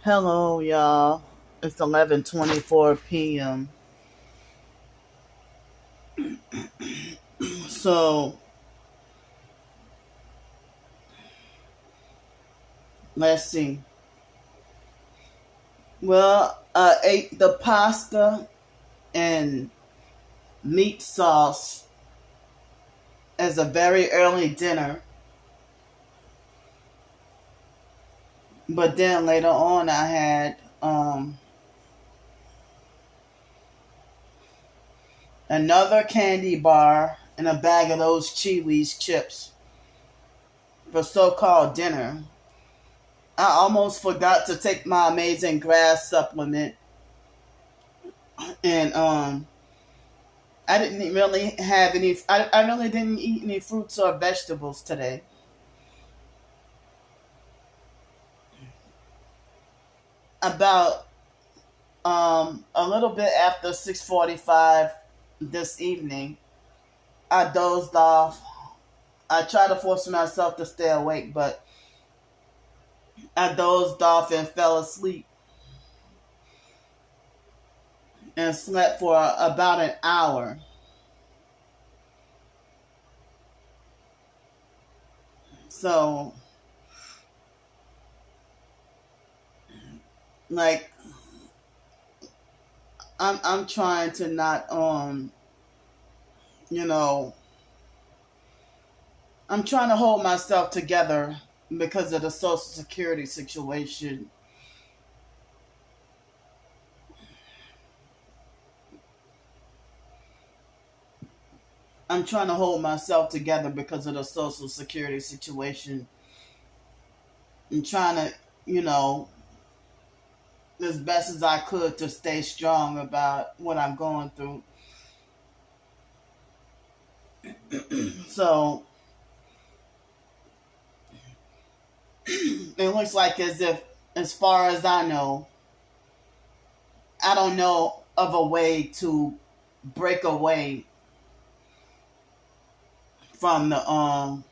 Hello, y'all. It's 11:24 p.m. So let's see. Well, I ate the pasta and meat sauce as a very early dinner, but then later on I had another candy bar and a bag of those Chewies chips for so-called dinner. I almost forgot to take my amazing grass supplement, and I didn't really have any. I really didn't eat any fruits or vegetables today. About a little bit after 6:45 this evening, I dozed off. I tried to force myself to stay awake, but I dozed off and fell asleep and slept for about an hour. So, like, I'm trying to not you know I'm trying to hold myself together because of the Social Security situation. I'm trying to hold myself together because of the Social Security situation. I'm trying to, you know, as best as I could to stay strong about what I'm going through. So it looks like as if, as far as I know, I don't know of a way to break away from the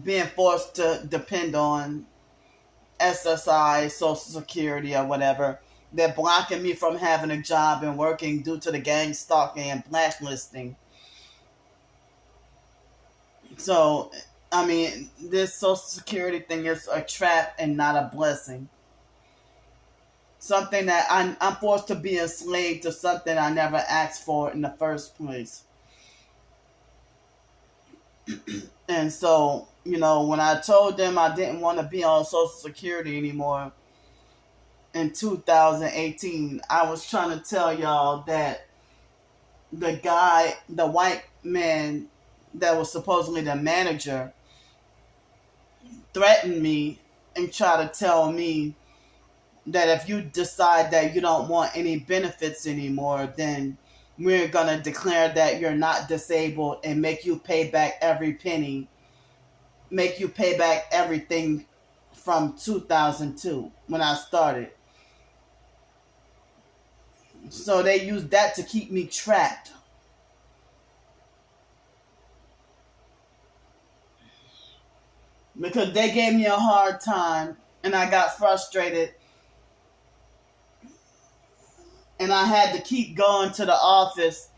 being forced to depend on SSI, Social Security, or whatever. They're blocking me from having a job and working due to the gang stalking and blacklisting. So, I mean, this Social Security thing is a trap and not a blessing. Something that I'm forced to be enslaved to something I never asked for in the first place. And so, when I told them I didn't want to be on Social Security anymore in 2018, I was trying to tell y'all that the white man that was supposedly the manager, threatened me and tried to tell me that if you decide that you don't want any benefits anymore, then we're going to declare that you're not disabled and make you pay back every penny, make you pay back everything from 2002 when I started. So they used that to keep me trapped. Because they gave me a hard time and I got frustrated and I had to keep going to the office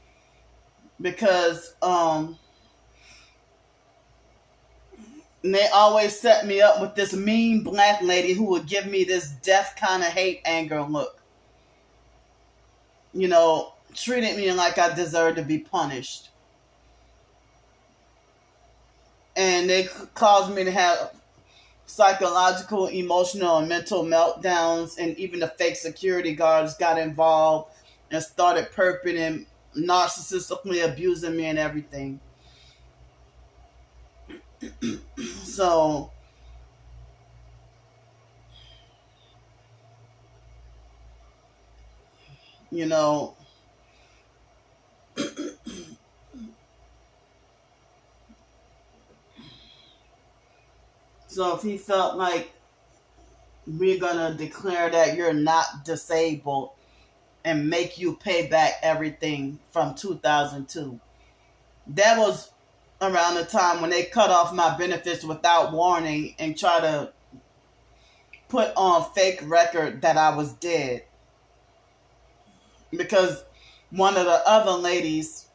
because they always set me up with this mean black lady who would give me this death kind of hate anger look. Treated me like I deserved to be punished. And they caused me to have psychological, emotional, and mental meltdowns, and even the fake security guards got involved and started perping and narcissistically abusing me and everything. So, you know, so if he felt like we're gonna declare that you're not disabled and make you pay back everything from 2002, that was around the time when they cut off my benefits without warning and try to put on fake record that I was dead. Because one of the other ladies,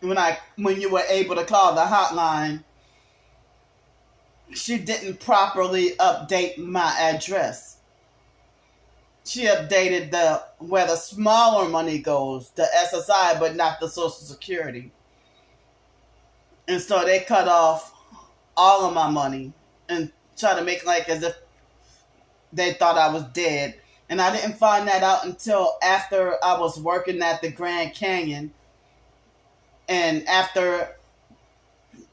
when you were able to call the hotline, she didn't properly update my address. She updated where the smaller money goes, the SSI, but not the Social Security. And so they cut off all of my money and try to make like as if they thought I was dead. And I didn't find that out until after I was working at the Grand Canyon. And after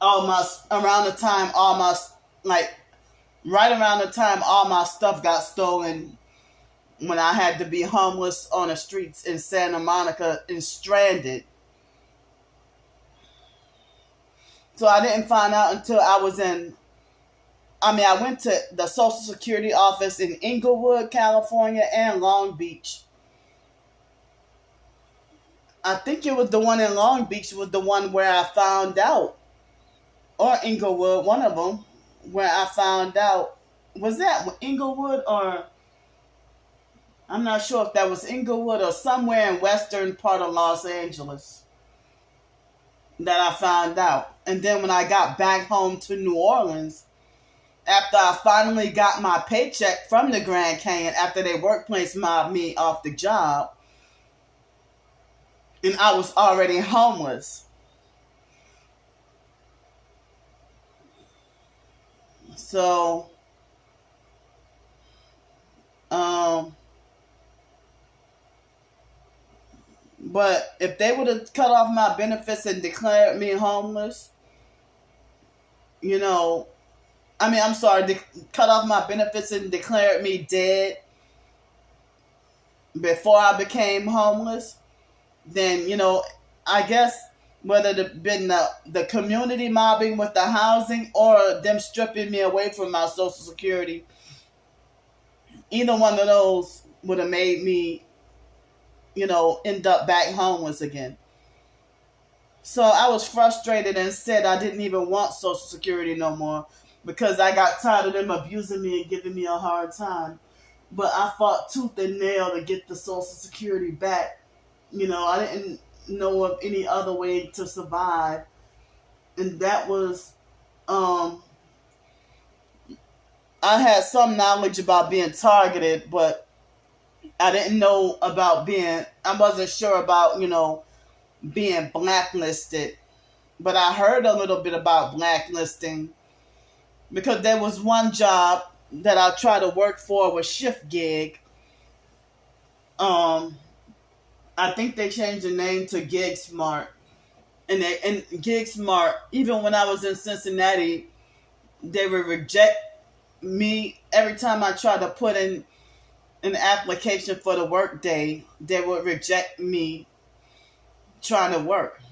around the time all my stuff got stolen, when I had to be homeless on the streets in Santa Monica and stranded. So I didn't find out until I went to the Social Security office in Inglewood, California, and Long Beach. I think it was the one in Long Beach was the one where I found out. Or Inglewood, one of them, where I found out. Was that Inglewood or... I'm not sure if that was Inglewood or somewhere in western part of Los Angeles that I found out. And then when I got back home to New Orleans, after I finally got my paycheck from the Grand Canyon, after their workplace mobbed me off the job, and I was already homeless. So, but if they would have cut off my benefits and declared me homeless, cut off my benefits and declared me dead before I became homeless, then, I guess whether it been the community mobbing with the housing or them stripping me away from my Social Security, either one of those would have made me, end up back homeless again. So I was frustrated and said I didn't even want Social Security no more because I got tired of them abusing me and giving me a hard time. But I fought tooth and nail to get the Social Security back. I didn't know of any other way to survive. And that was, I had some knowledge about being targeted, but I didn't know about I wasn't sure about, being blacklisted. But I heard a little bit about blacklisting because there was one job that I tried to work for was shift gig. I think they changed the name to Gig Smart. And Gig Smart, even when I was in Cincinnati, they would reject me every time I tried to put in an application for the work day. They would reject me trying to work.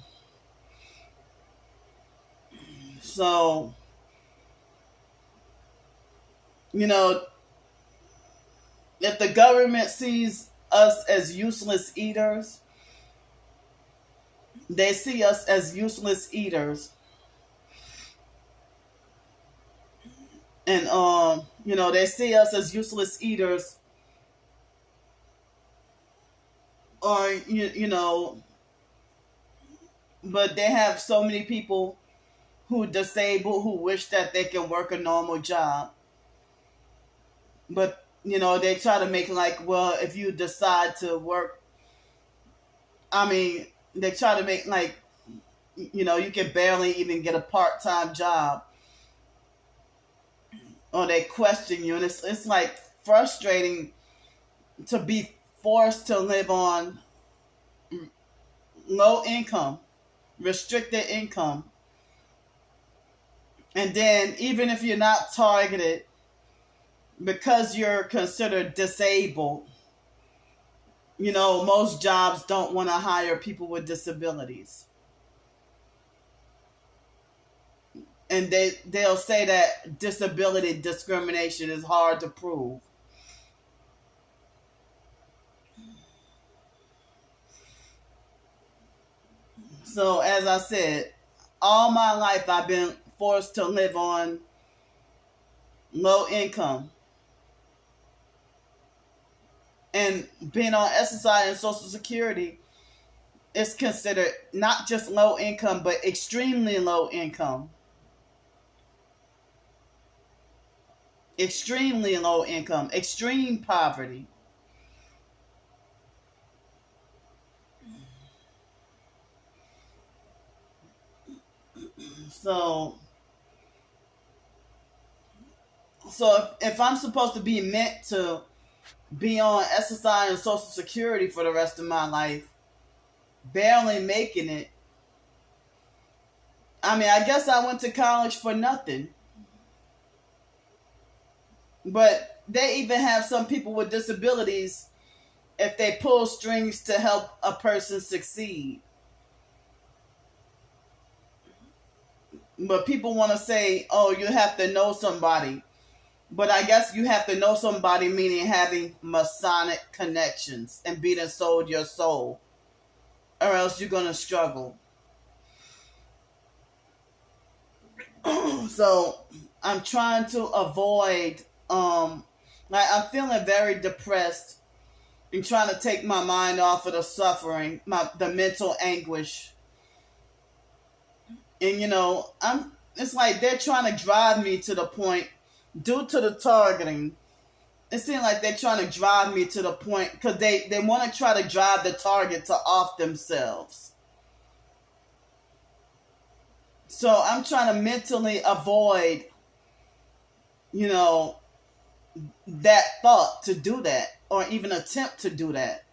So, if the government sees us as useless eaters, they see us as useless eaters. And, they see us as useless eaters. Or, but they have so many people who are disabled who wish that they can work a normal job. But, they try to make if you decide to work, they try to make you can barely even get a part-time job. Or they question you. And it's frustrating to be forced to live on low income, restricted income. And then even if you're not targeted, because you're considered disabled, most jobs don't want to hire people with disabilities. And they'll say that disability discrimination is hard to prove. So as I said, all my life I've been forced to live on low income. And being on SSI and Social Security is considered not just low income, but extremely low income. Extremely low income, extreme poverty. So, if I'm supposed to be meant to be on SSI and Social Security for the rest of my life, barely making it, I mean, I guess I went to college for nothing. But they even have some people with disabilities if they pull strings to help a person succeed. But people want to say, oh, you have to know somebody. But I guess you have to know somebody, meaning having Masonic connections and being sold your soul, or else you're going to struggle. So I'm trying to avoid, like I'm feeling very depressed and trying to take my mind off of the suffering, the mental anguish. And it's like they're trying to drive me to the point, due to the targeting. It seems like they're trying to drive me to the point because they want to try to drive the target to off themselves. So I'm trying to mentally avoid, that thought to do that or even attempt to do that.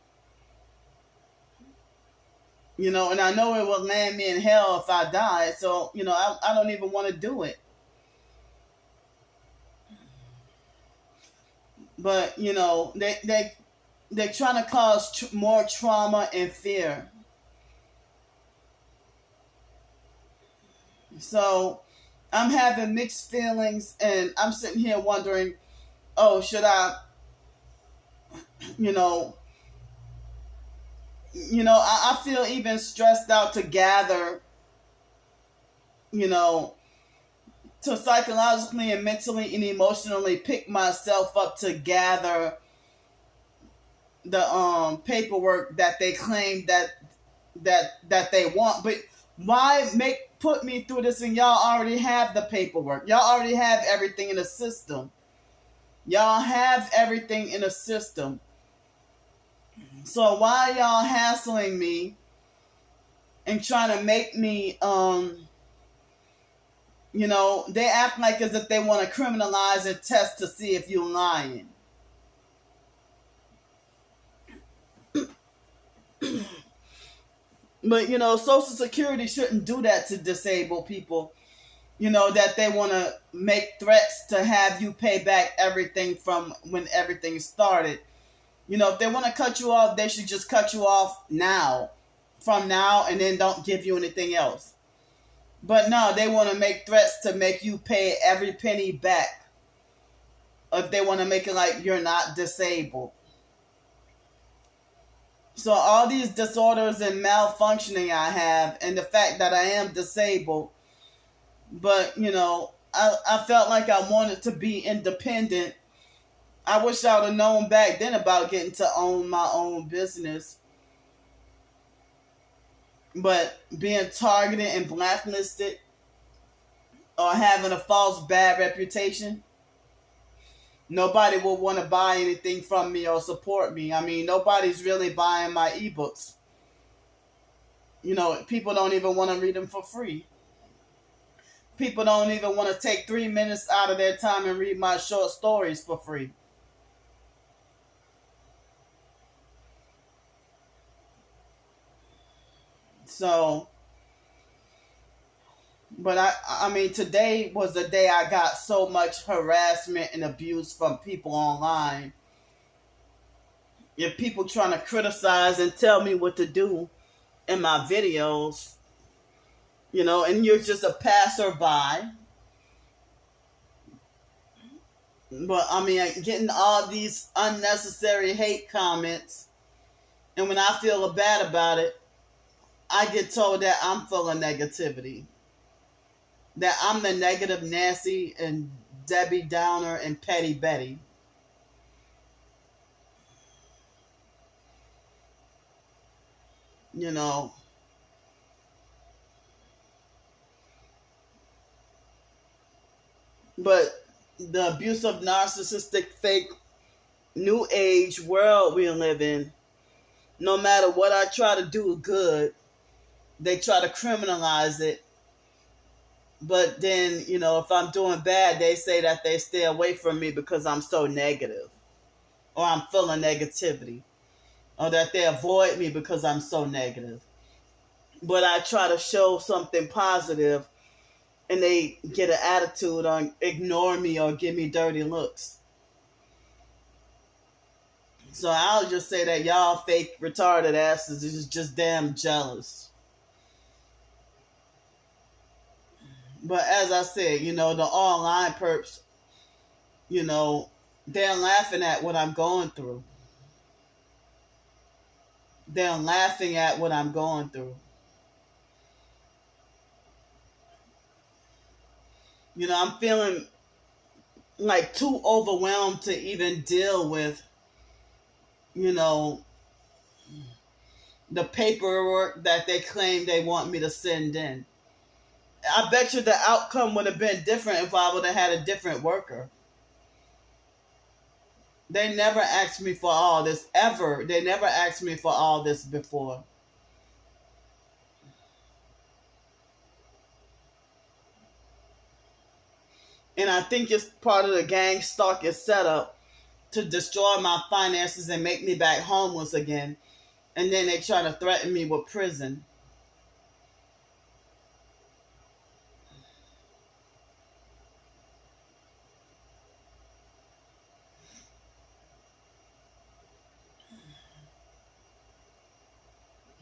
And I know it will land me in hell if I die. So, I don't even want to do it. But, they're trying to cause more trauma and fear. So I'm having mixed feelings, and I'm sitting here wondering, oh, should I, I feel even stressed out to gather, to psychologically and mentally and emotionally pick myself up to gather the paperwork that they claim that they want. But why put me through this, and y'all already have the paperwork? Y'all already have everything in the system. Y'all have everything in the system. So why are y'all hassling me and trying to make me, they act like as if they want to criminalize and test to see if you're lying. But, Social Security shouldn't do that to disabled people. That they want to make threats to have you pay back everything from when everything started. If they want to cut you off, they should just cut you off from now, and then don't give you anything else. But no, they want to make threats to make you pay every penny back. If they want to make it like you're not disabled. So all these disorders and malfunctioning I have, and the fact that I am disabled, but, I felt like I wanted to be independent. I wish I would have known back then about getting to own my own business. But being targeted and blacklisted or having a false bad reputation, nobody will want to buy anything from me or support me. I mean, nobody's really buying my ebooks. People don't even want to read them for free. People don't even want to take 3 minutes out of their time and read my short stories for free. So, but I mean, today was the day I got so much harassment and abuse from people online. If people trying to criticize and tell me what to do in my videos, and you're just a passerby. But I mean, getting all these unnecessary hate comments, and when I feel bad about it, I get told that I'm full of negativity. That I'm the negative Nancy and Debbie Downer and Petty Betty. you know. But the abusive, narcissistic, fake, new age world we live in, no matter what I try to do good, they try to criminalize it. But then, if I'm doing bad, they say that they stay away from me because I'm so negative, or I'm full of negativity, or that they avoid me because I'm so negative. But I try to show something positive, and they get an attitude on ignore me or give me dirty looks. So I'll just say that y'all fake retarded asses is just damn jealous. But as I said, the online perps, they're laughing at what I'm going through. They're laughing at what I'm going through. I'm feeling like too overwhelmed to even deal with, you know, the paperwork that they claim they want me to send in. I bet you the outcome would have been different if I would have had a different worker. They never asked me for all this ever. They never asked me for all this before. And I think it's part of the gang stalking setup to destroy my finances and make me back homeless again. And then they try to threaten me with prison.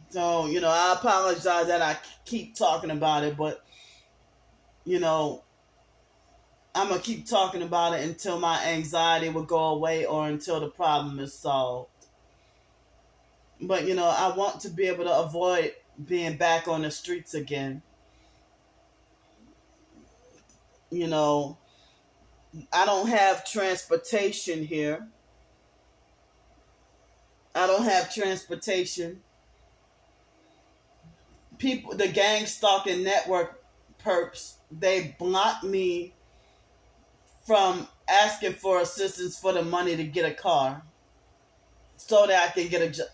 So, I apologize that I keep talking about it, but, I'm going to keep talking about it until my anxiety will go away or until the problem is solved. But, I want to be able to avoid being back on the streets again. I don't have transportation here. I don't have transportation. People, the gang stalking network perps, they block me from asking for assistance for the money to get a car so that I can get a job,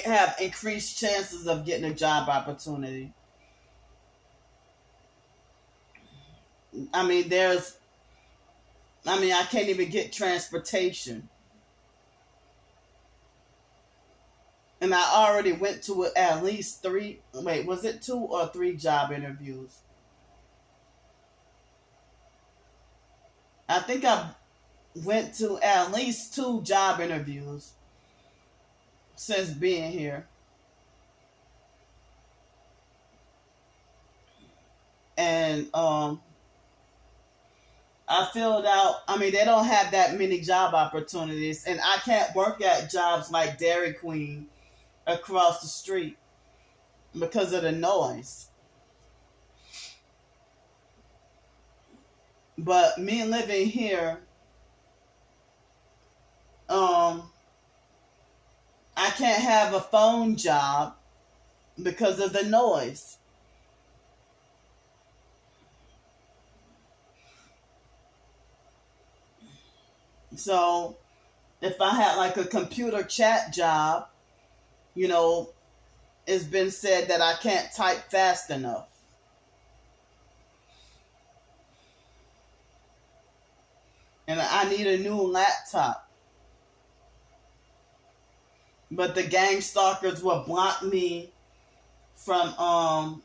have increased chances of getting a job opportunity. I can't even get transportation. And I already went to at least three, wait, was it 2 or 3 job interviews? I think I went to at least 2 job interviews since being here. And I filled out, they don't have that many job opportunities, and I can't work at jobs like Dairy Queen across the street because of the noise. But me living here, I can't have a phone job because of the noise. So if I had like a computer chat job, it's been said that I can't type fast enough. And I need a new laptop. But the gang stalkers will block me from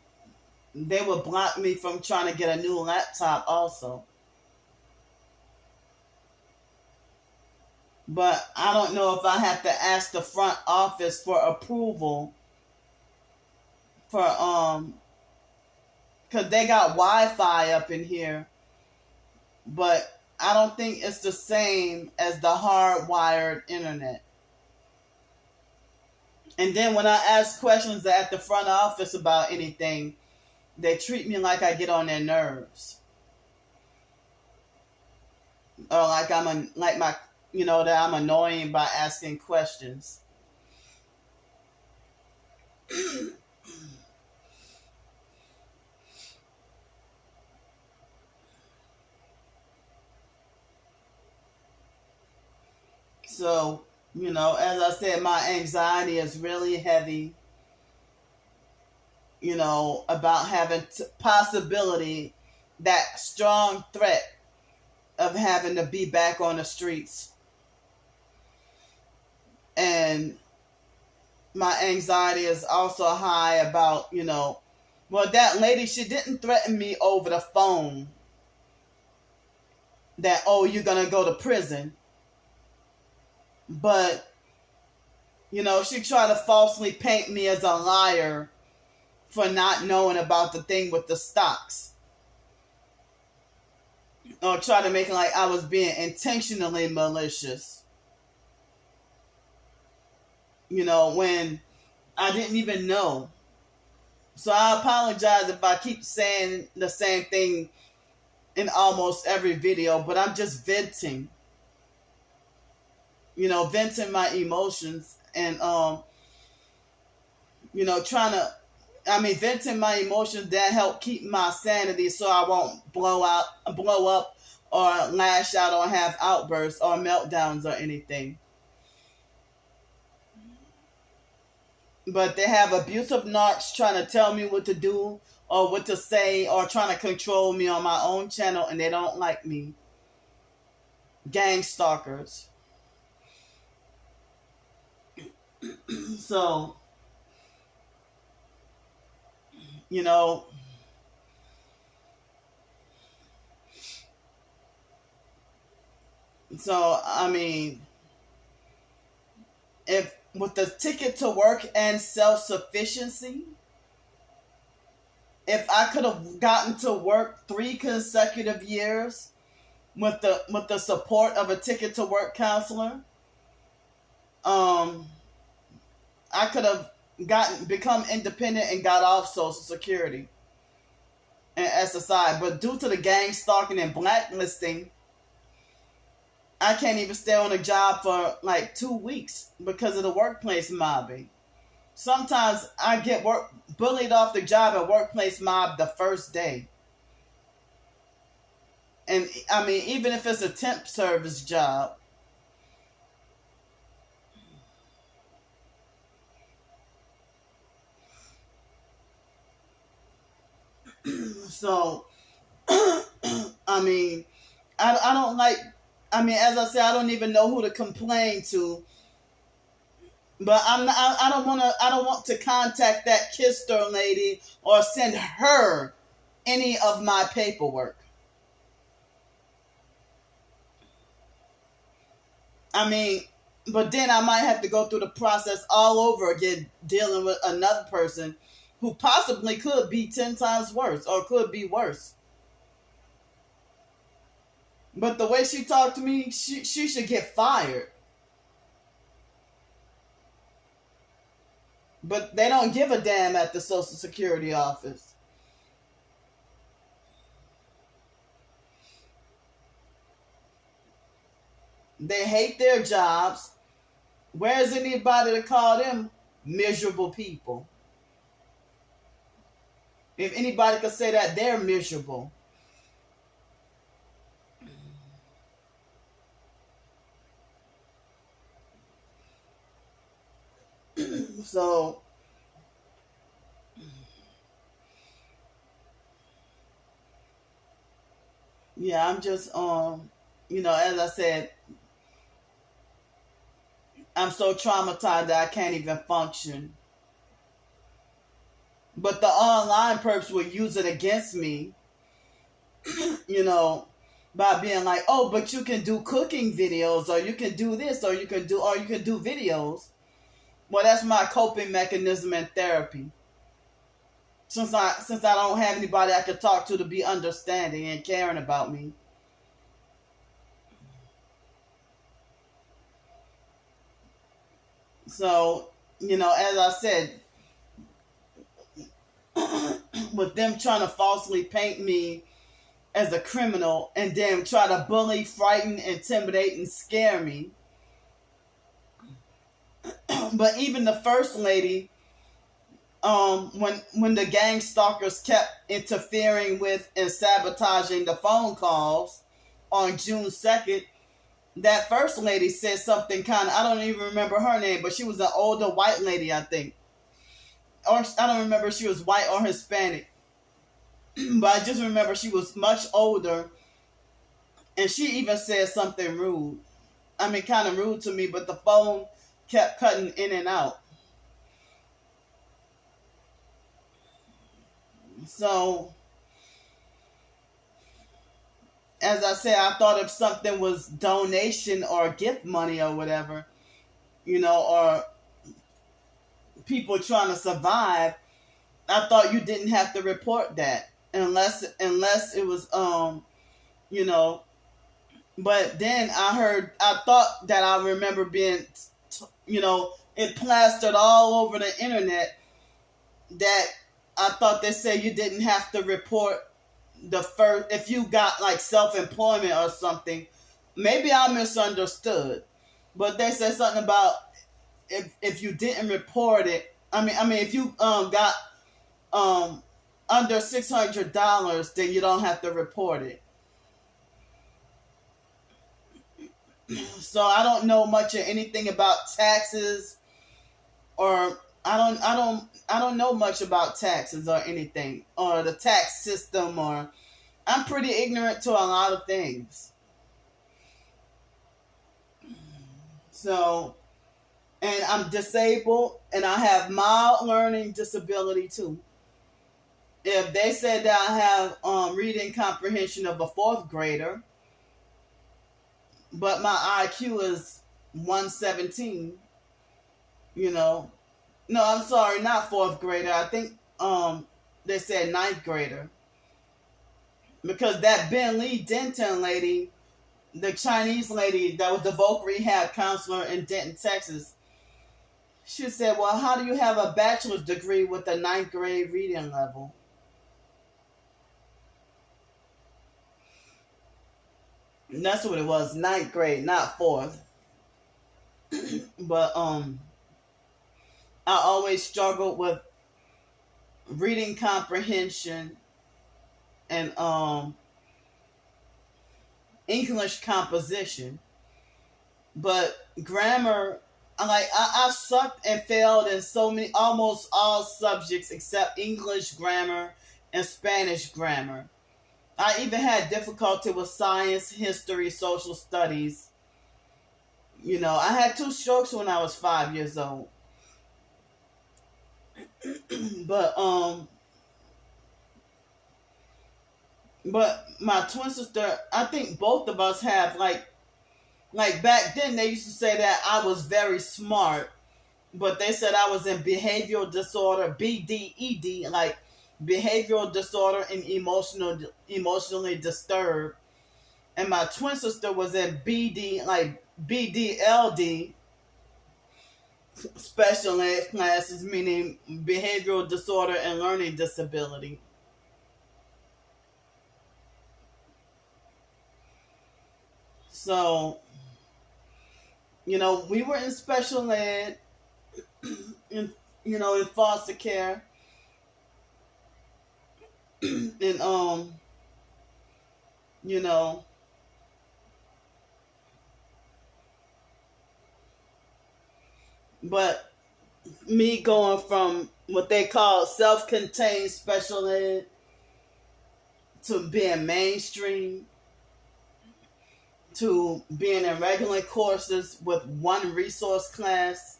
they will block me from trying to get a new laptop also. But I don't know if I have to ask the front office for approval for because they got Wi-Fi up in here, but I don't think it's the same as the hardwired internet. And then when I ask questions at the front office about anything, they treat me like I get on their nerves, or like that I'm annoying by asking questions. So, as I said, my anxiety is really heavy, about having possibility, that strong threat of having to be back on the streets. And my anxiety is also high about, well, that lady, she didn't threaten me over the phone that, oh, you're going to go to prison. But, she tried to falsely paint me as a liar for not knowing about the thing with the stocks. Or try to make it like I was being intentionally malicious. When I didn't even know. So I apologize if I keep saying the same thing in almost every video, but I'm just venting. Venting my emotions and, venting my emotions that help keep my sanity so I won't blow up or lash out or have outbursts or meltdowns or anything. But they have abusive narcs trying to tell me what to do or what to say or trying to control me on my own channel, and they don't like me. Gang stalkers. So, if with the ticket to work and self-sufficiency, if I could have gotten to work 3 consecutive years with the support of a ticket to work counselor, I could have become independent and got off Social Security and SSI. But due to the gang stalking and blacklisting, I can't even stay on a job for like 2 weeks because of the workplace mobbing. Sometimes I get bullied off the job at workplace mob the first day. And even if it's a temp service job. So, I don't like, as I said, I don't even know who to complain to. But I don't want to contact that Kister lady or send her any of my paperwork. But then I might have to go through the process all over again, dealing with another person who possibly could be 10 times worse or could be worse. But the way she talked to me, she should get fired. But they don't give a damn at the Social Security office. They hate their jobs. Where's anybody to call them miserable people? If anybody could say that, they're miserable. So, yeah, I'm just, as I said, I'm so traumatized that I can't even function. But the online perps will use it against me, by being like, oh, but you can do cooking videos, or you can do this, or you can do videos. Well, that's my coping mechanism in therapy. Since I don't have anybody I can talk to be understanding and caring about me. So, as I said, with them trying to falsely paint me as a criminal and then try to bully, frighten, intimidate, and scare me. But even the first lady, when the gang stalkers kept interfering with and sabotaging the phone calls on June 2nd, that first lady said something kind of, I don't even remember her name, but she was an older white lady, I think. Or I don't remember if she was white or Hispanic. But I just remember she was much older, and she even said something rude. I mean, kind of rude to me, but the phone kept cutting in and out. So, as I said, I thought if something was donation or gift money or whatever, or people trying to survive, I thought you didn't have to report that unless it was you know. But then I thought that I remember being, it plastered all over the internet that I thought they said you didn't have to report the first if you got like self-employment or something. Maybe I misunderstood, but they said something about if you didn't report it. I mean, if you got under $600, then you don't have to report it. So I don't know much of anything about taxes, or I don't know much about taxes or anything, or the tax system, or I'm pretty ignorant to a lot of things. So, and I'm disabled, and I have mild learning disability too. If they said that I have reading comprehension of a fourth grader, but my IQ is 117, no, I'm sorry, not fourth grader. I think they said ninth grader, because that Ben Lee Denton lady, the Chinese lady that was the voc rehab counselor in Denton, Texas, she said, "Well, how do you have a bachelor's degree with a ninth grade reading level?" And that's what it was, ninth grade, not fourth. But I always struggled with reading comprehension and English composition. But grammar, I sucked and failed in almost all subjects except English grammar and Spanish grammar. I even had difficulty with science, history, social studies. I had 2 strokes when I was 5 years old. but but my twin sister, I think both of us have like back then they used to say that I was very smart, but they said I was in behavioral disorder, BDED, like behavioral disorder and emotionally disturbed. And my twin sister was in BDLD, special ed classes, meaning behavioral disorder and learning disability. So, we were in special ed, in foster care, and you know, but me going from what they call self-contained special ed to being mainstream to being in regular courses with one resource class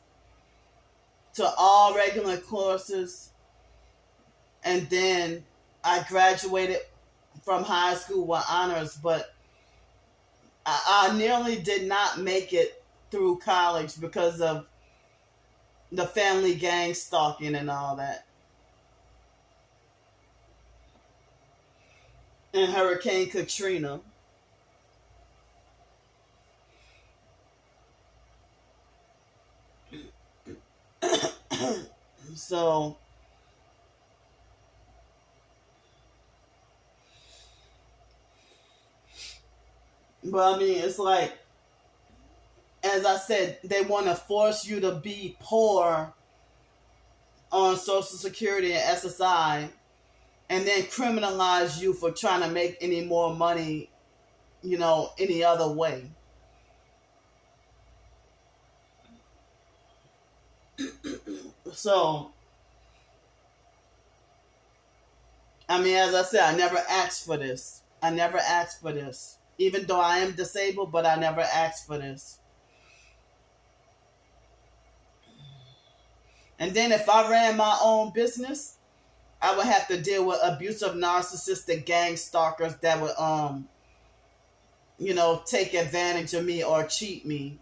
to all regular courses, and then I graduated from high school with honors, but I nearly did not make it through college because of the family gang stalking and all that. And Hurricane Katrina. So, but I mean, it's like, as I said, they want to force you to be poor on Social Security and SSI, and then criminalize you for trying to make any more money, any other way. So, I mean, as I said, I never asked for this. I never asked for this. Even though I am disabled, but I never asked for this. And then if I ran my own business, I would have to deal with abusive, narcissistic gang stalkers that would, take advantage of me or cheat me.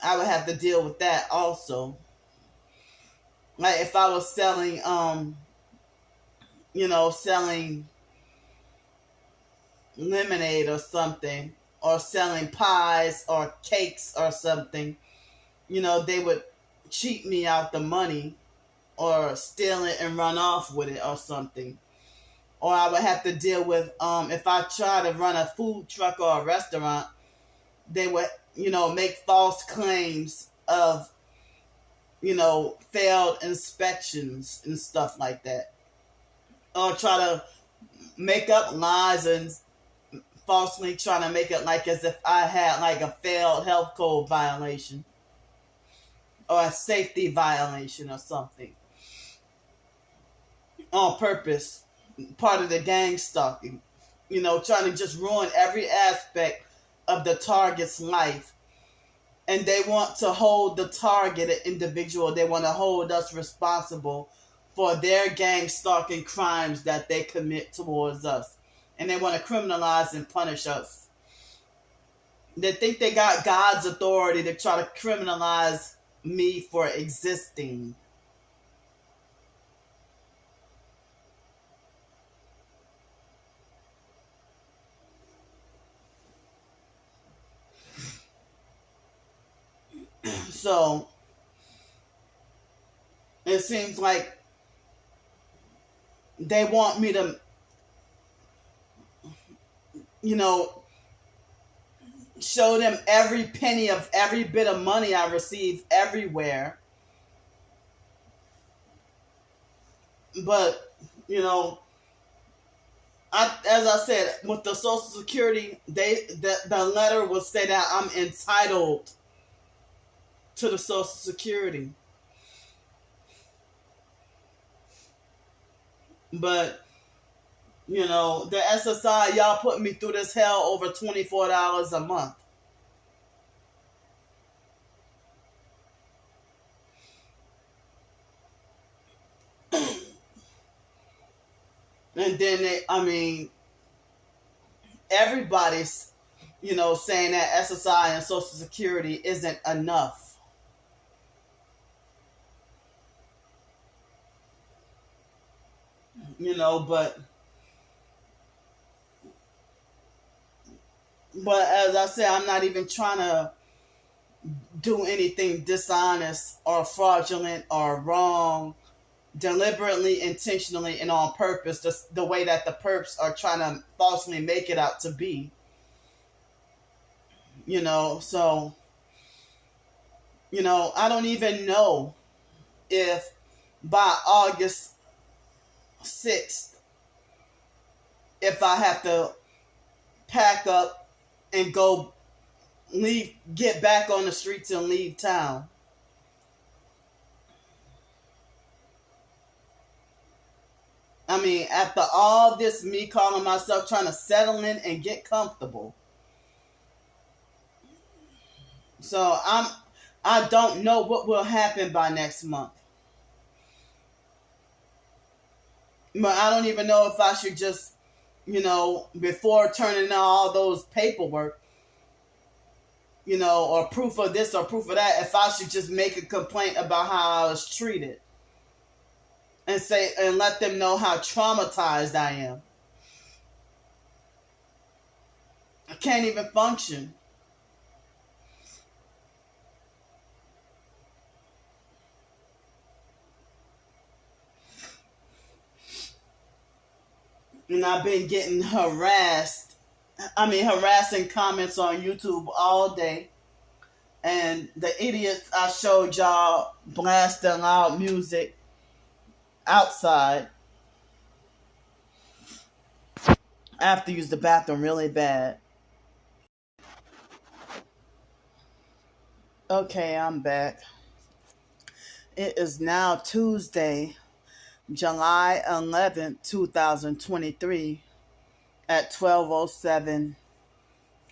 I would have to deal with that also. Like if I was selling, selling lemonade or something, or selling pies or cakes or something, they would cheat me out the money or steal it and run off with it or something. Or I would have to deal with, if I try to run a food truck or a restaurant, they would, make false claims of, failed inspections and stuff like that. Or try to make up lies and falsely trying to make it like as if I had like a failed health code violation or a safety violation or something. On purpose. Part of the gang stalking. Trying to just ruin every aspect of the target's life. And they want to hold the targeted individual, they want to hold us responsible for their gang stalking crimes that they commit towards us. And they want to criminalize and punish us. They think they got God's authority to try to criminalize me for existing. So, it seems like they want me to, show them every penny of every bit of money I receive everywhere. But, as I said, with the Social Security, the letter will say that I'm entitled to the Social Security. But, the SSI, y'all put me through this hell over $24 a month. And then everybody's, saying that SSI and Social Security isn't enough. But as I said, I'm not even trying to do anything dishonest or fraudulent or wrong, deliberately, intentionally, and on purpose, the way that the perps are trying to falsely make it out to be. So, I don't even know if by August 6th, if I have to pack up and get back on the streets and leave town. I mean, after all this, me calling myself trying to settle in and get comfortable. So I don't know what will happen by next month. But I don't even know if I should just, before turning in all those paperwork, or proof of this or proof of that, if I should just make a complaint about how I was treated and let them know how traumatized I am. I can't even function. And I've been getting harassing comments on YouTube all day. And the idiots I showed y'all blasting loud music outside. I have to use the bathroom really bad. Okay, I'm back. It is now Tuesday, July 11th, 2023 at 12:07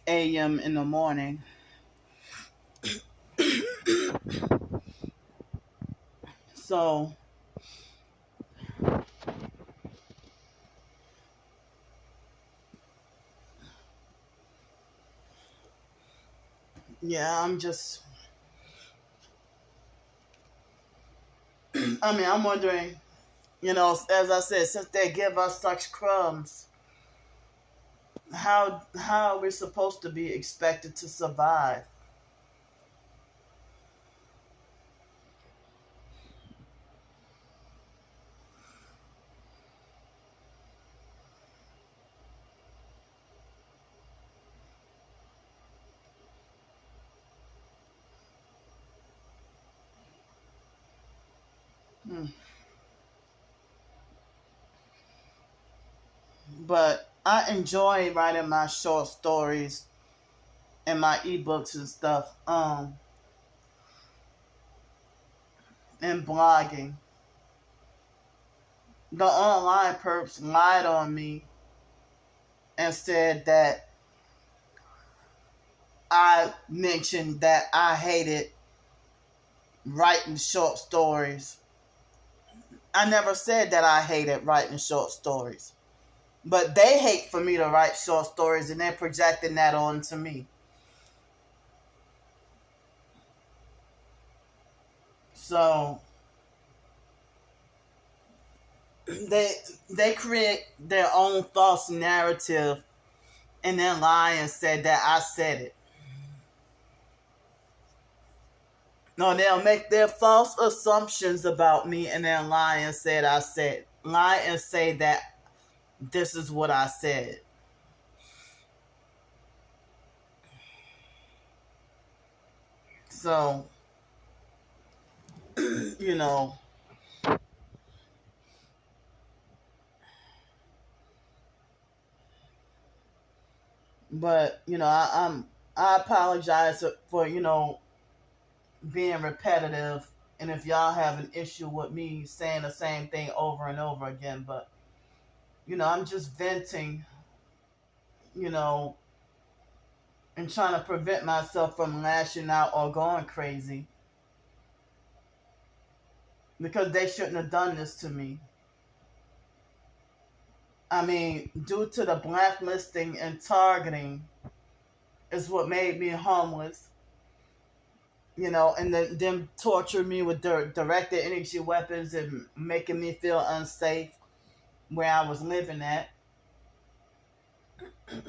a.m. in the morning. So, yeah, I'm wondering, as I said, since they give us such crumbs, how are we supposed to be expected to survive? Hmm. But I enjoy writing my short stories and my ebooks and stuff, and blogging. The online perps lied on me and said that I mentioned that I hated writing short stories. I never said that I hated writing short stories. But they hate for me to write short stories, and they're projecting that onto me. So they they create their own false narrative and then lie and say that I said it. No, they'll make their false assumptions about me and then lie and say that this is what I said. So, you know, but I apologize for being repetitive, and if y'all have an issue with me saying the same thing over and over again, but I'm just venting, you know, and trying to prevent myself from lashing out or going crazy because they shouldn't have done this to me. I mean, due to the blacklisting and targeting is what made me homeless, and them torturing me with their directed energy weapons and making me feel unsafe where I was living at. I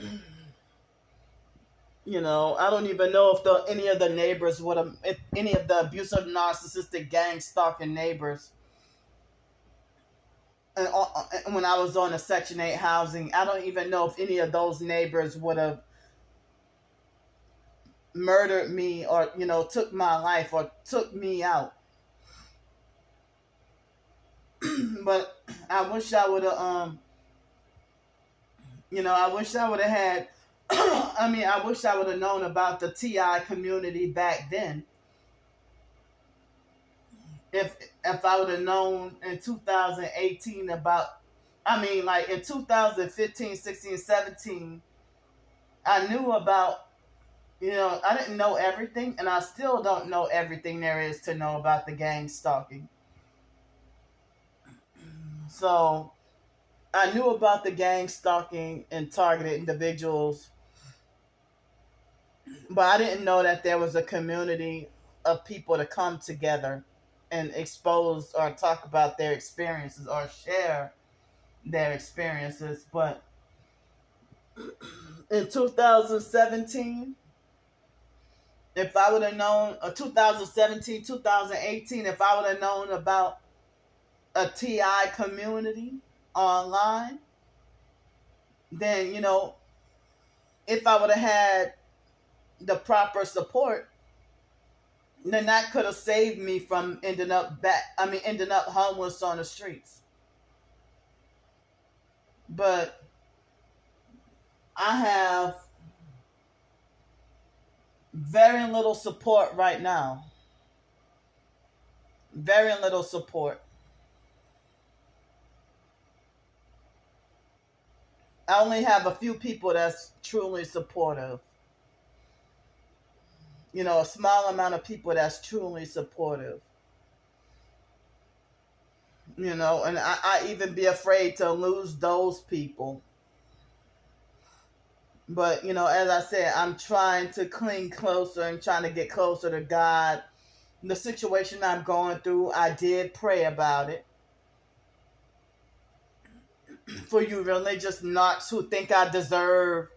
don't even know if any of the neighbors would have, if any of the abusive, narcissistic, gang stalking neighbors. And when I was on the Section 8 housing, I don't even know if any of those neighbors would have murdered me or, took my life or took me out. But I wish I would have, I wish I would have had, I wish I would have known about the TI community back then. If I would have known in 2018 about, like in 2015, 16, 17, I knew about, I didn't know everything, and I still don't know everything there is to know about the gang stalking. So I knew about the gang stalking and targeted individuals, but I didn't know that there was a community of people to come together and expose or talk about their experiences or share their experiences. But in 2017, if I would have known, 2017, 2018, if I would have known about a TI community online, then, if I would have had the proper support, then that could have saved me from ending up homeless on the streets. But I have very little support right now. Very little support. I only have a few people that's truly supportive. A small amount of people that's truly supportive. And I even be afraid to lose those people. But, as I said, I'm trying to cling closer and trying to get closer to God. The situation I'm going through, I did pray about it. For you religious nuts who think I deserve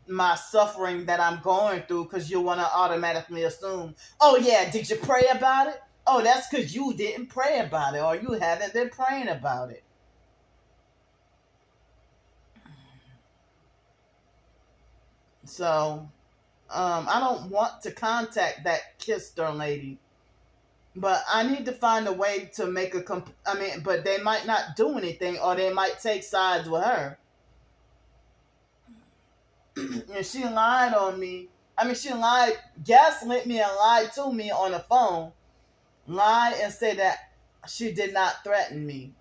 my suffering that I'm going through, because you want to automatically assume, oh yeah, did you pray about it? Oh, that's because you didn't pray about it, or you haven't been praying about it. So, I don't want to contact that Kister lady, but I need to find a way to make but they might not do anything, or they might take sides with her. And she lied on me. She lied, gaslit me, and lied to me on the phone. Lied and said that she did not threaten me.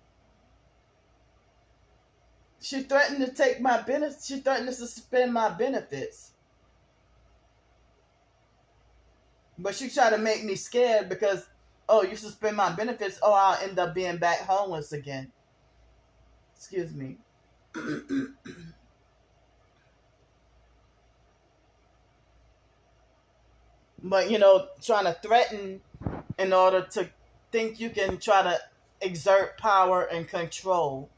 She threatened to take my benefits. She threatened to suspend my benefits. But she tried to make me scared because, oh, you suspend my benefits, oh, I'll end up being back homeless again. Excuse me. But, trying to threaten in order to think you can try to exert power and control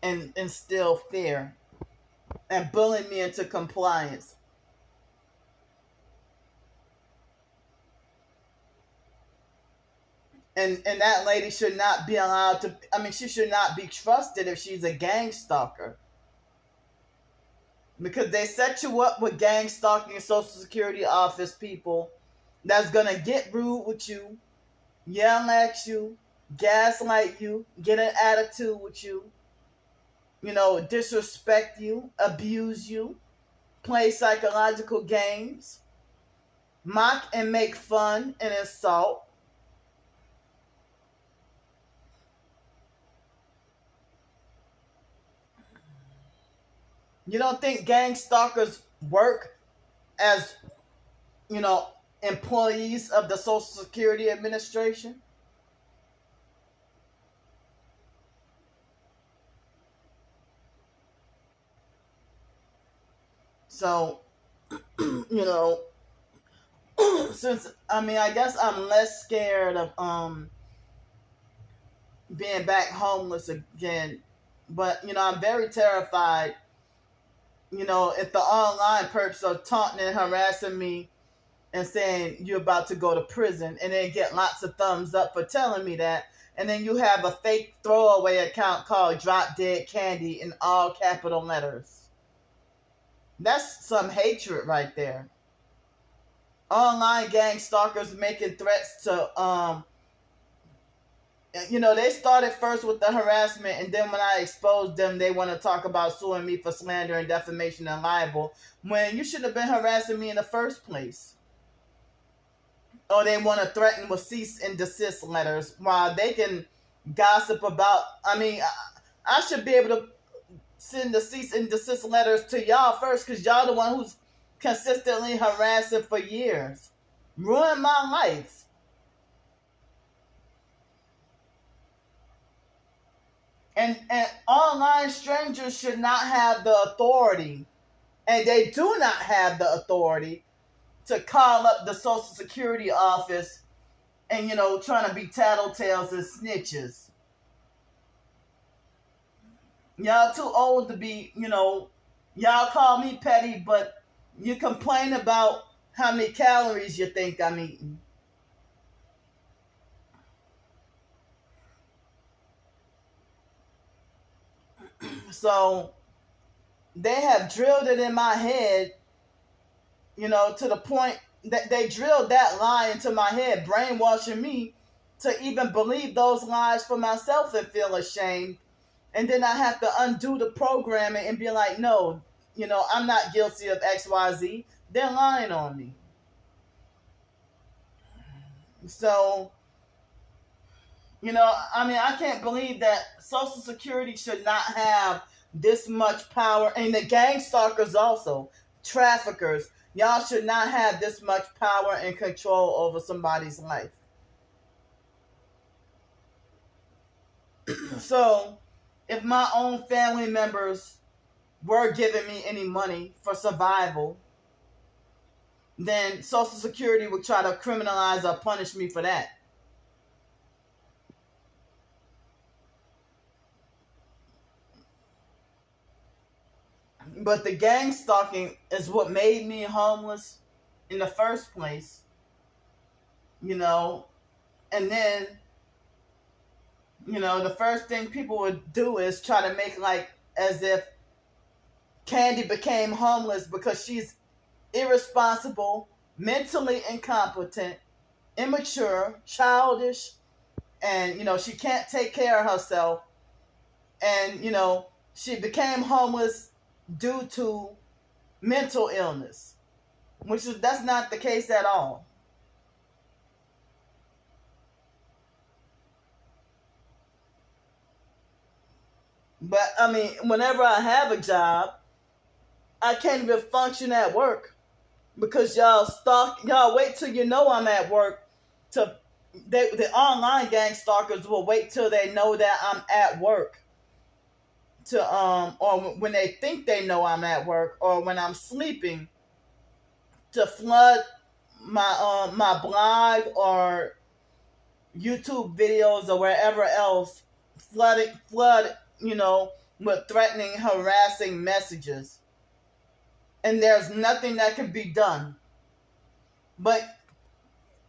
and instill fear and bully me into compliance. And that lady should not be allowed to, she should not be trusted if she's a gang stalker. Because they set you up with gang stalking and Social Security office people that's going to get rude with you, yell at you, gaslight you, get an attitude with you, disrespect you, abuse you, play psychological games, mock and make fun and insult. You don't think gang stalkers work as, employees of the Social Security Administration? So, since, I guess I'm less scared of being back homeless again, but, I'm very terrified, if the online perps are taunting and harassing me and saying you're about to go to prison, and then get lots of thumbs up for telling me that, and then you have a fake throwaway account called Drop Dead Candy in all capital letters. That's some hatred right there. Online gang stalkers making threats to they started first with the harassment, and then when I exposed them, they want to talk about suing me for slander and defamation and libel, when you shouldn't have been harassing me in the first place. Or they want to threaten with cease and desist letters, while they can gossip about, I should be able to send the cease and desist letters to y'all first, because y'all the one who's consistently harassing for years. Ruined my life. And online strangers should not have the authority, and they do not have the authority, to call up the Social Security office and, trying to be tattletales and snitches. Y'all too old to be, y'all call me petty, but you complain about how many calories you think I'm eating. So they have drilled it in my head, to the point they drilled that lie into my head, brainwashing me to even believe those lies for myself and feel ashamed. And then I have to undo the programming and be like, no, I'm not guilty of XYZ. They're lying on me. So, I can't believe that Social Security should not have this much power. And the gang stalkers also, traffickers, y'all should not have this much power and control over somebody's life. So, if my own family members were giving me any money for survival, then Social Security would try to criminalize or punish me for that. But the gang stalking is what made me homeless in the first place, and then, the first thing people would do is try to make like as if Candy became homeless because she's irresponsible, mentally incompetent, immature, childish, and she can't take care of herself, and she became homeless due to mental illness, that's not the case at all. But whenever I have a job, I can't even function at work because y'all wait till I'm at work the online gang stalkers will wait till they know that I'm at work or when they think they know I'm at work or when I'm sleeping to flood my blog or YouTube videos or wherever else, flood with threatening, harassing messages. And there's nothing that can be done. But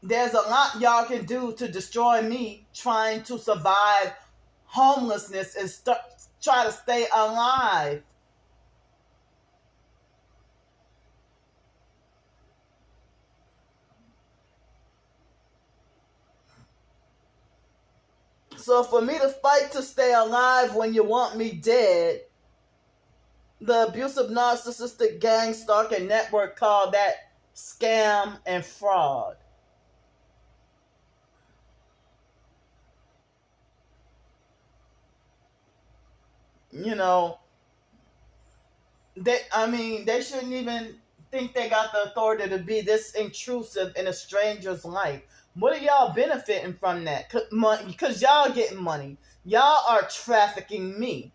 there's a lot y'all can do to destroy me trying to survive homelessness and try to stay alive. So for me to fight to stay alive when you want me dead, the abusive narcissistic gang stalking network called that scam and fraud. They shouldn't even think they got the authority to be this intrusive in a stranger's life. What are y'all benefiting from that? Because y'all getting money. Y'all are trafficking me.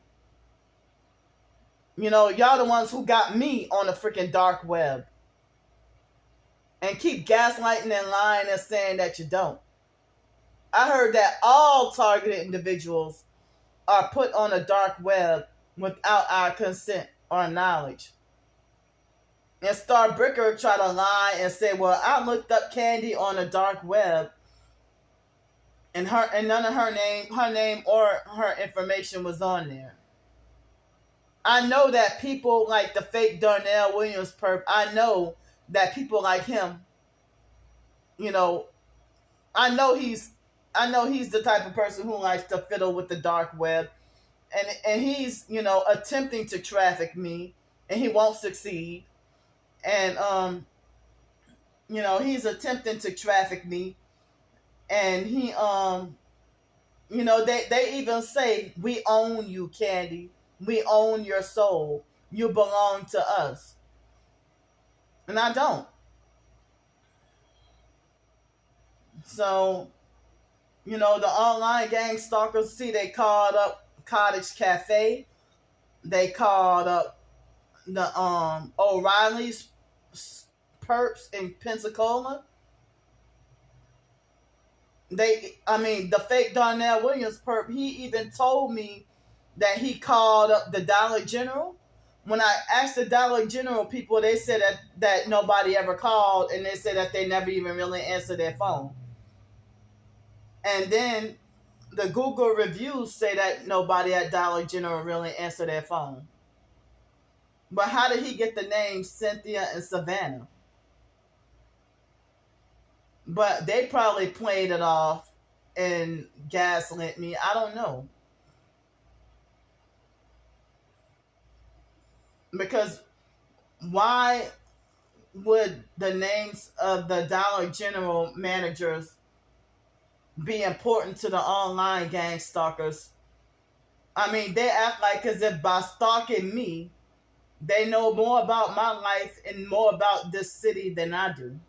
Y'all the ones who got me on the freaking dark web. And keep gaslighting and lying and saying that you don't. I heard that all targeted individuals are put on a dark web without our consent or knowledge. And Starbricker tried to lie and say, well, I looked up Candy on the dark web and none of her name or her information was on there. I know that people like the fake Darnell Williams perp, I know that people like him, I know he's the type of person who likes to fiddle with the dark web, and he's attempting to traffic me, and he won't succeed, and he's attempting to traffic me, and he they even say, we own you, Candy, we own your soul, you belong to us, and I don't. So the online gang stalkers, they called up Cottage Cafe. They called up the O'Reilly's perps in Pensacola. The fake Darnell Williams perp, he even told me that he called up the Dollar General. When I asked the Dollar General people, they said that nobody ever called, and they said that they never even really answered their phone. And then the Google reviews say that nobody at Dollar General really answered their phone. But how did he get the names Cynthia and Savannah? But they probably played it off and gaslit me. I don't know. Because why would the names of the Dollar General managers be important to the online gang stalkers? I mean, they act like as if by stalking me, they know more about my life and more about this city than I do.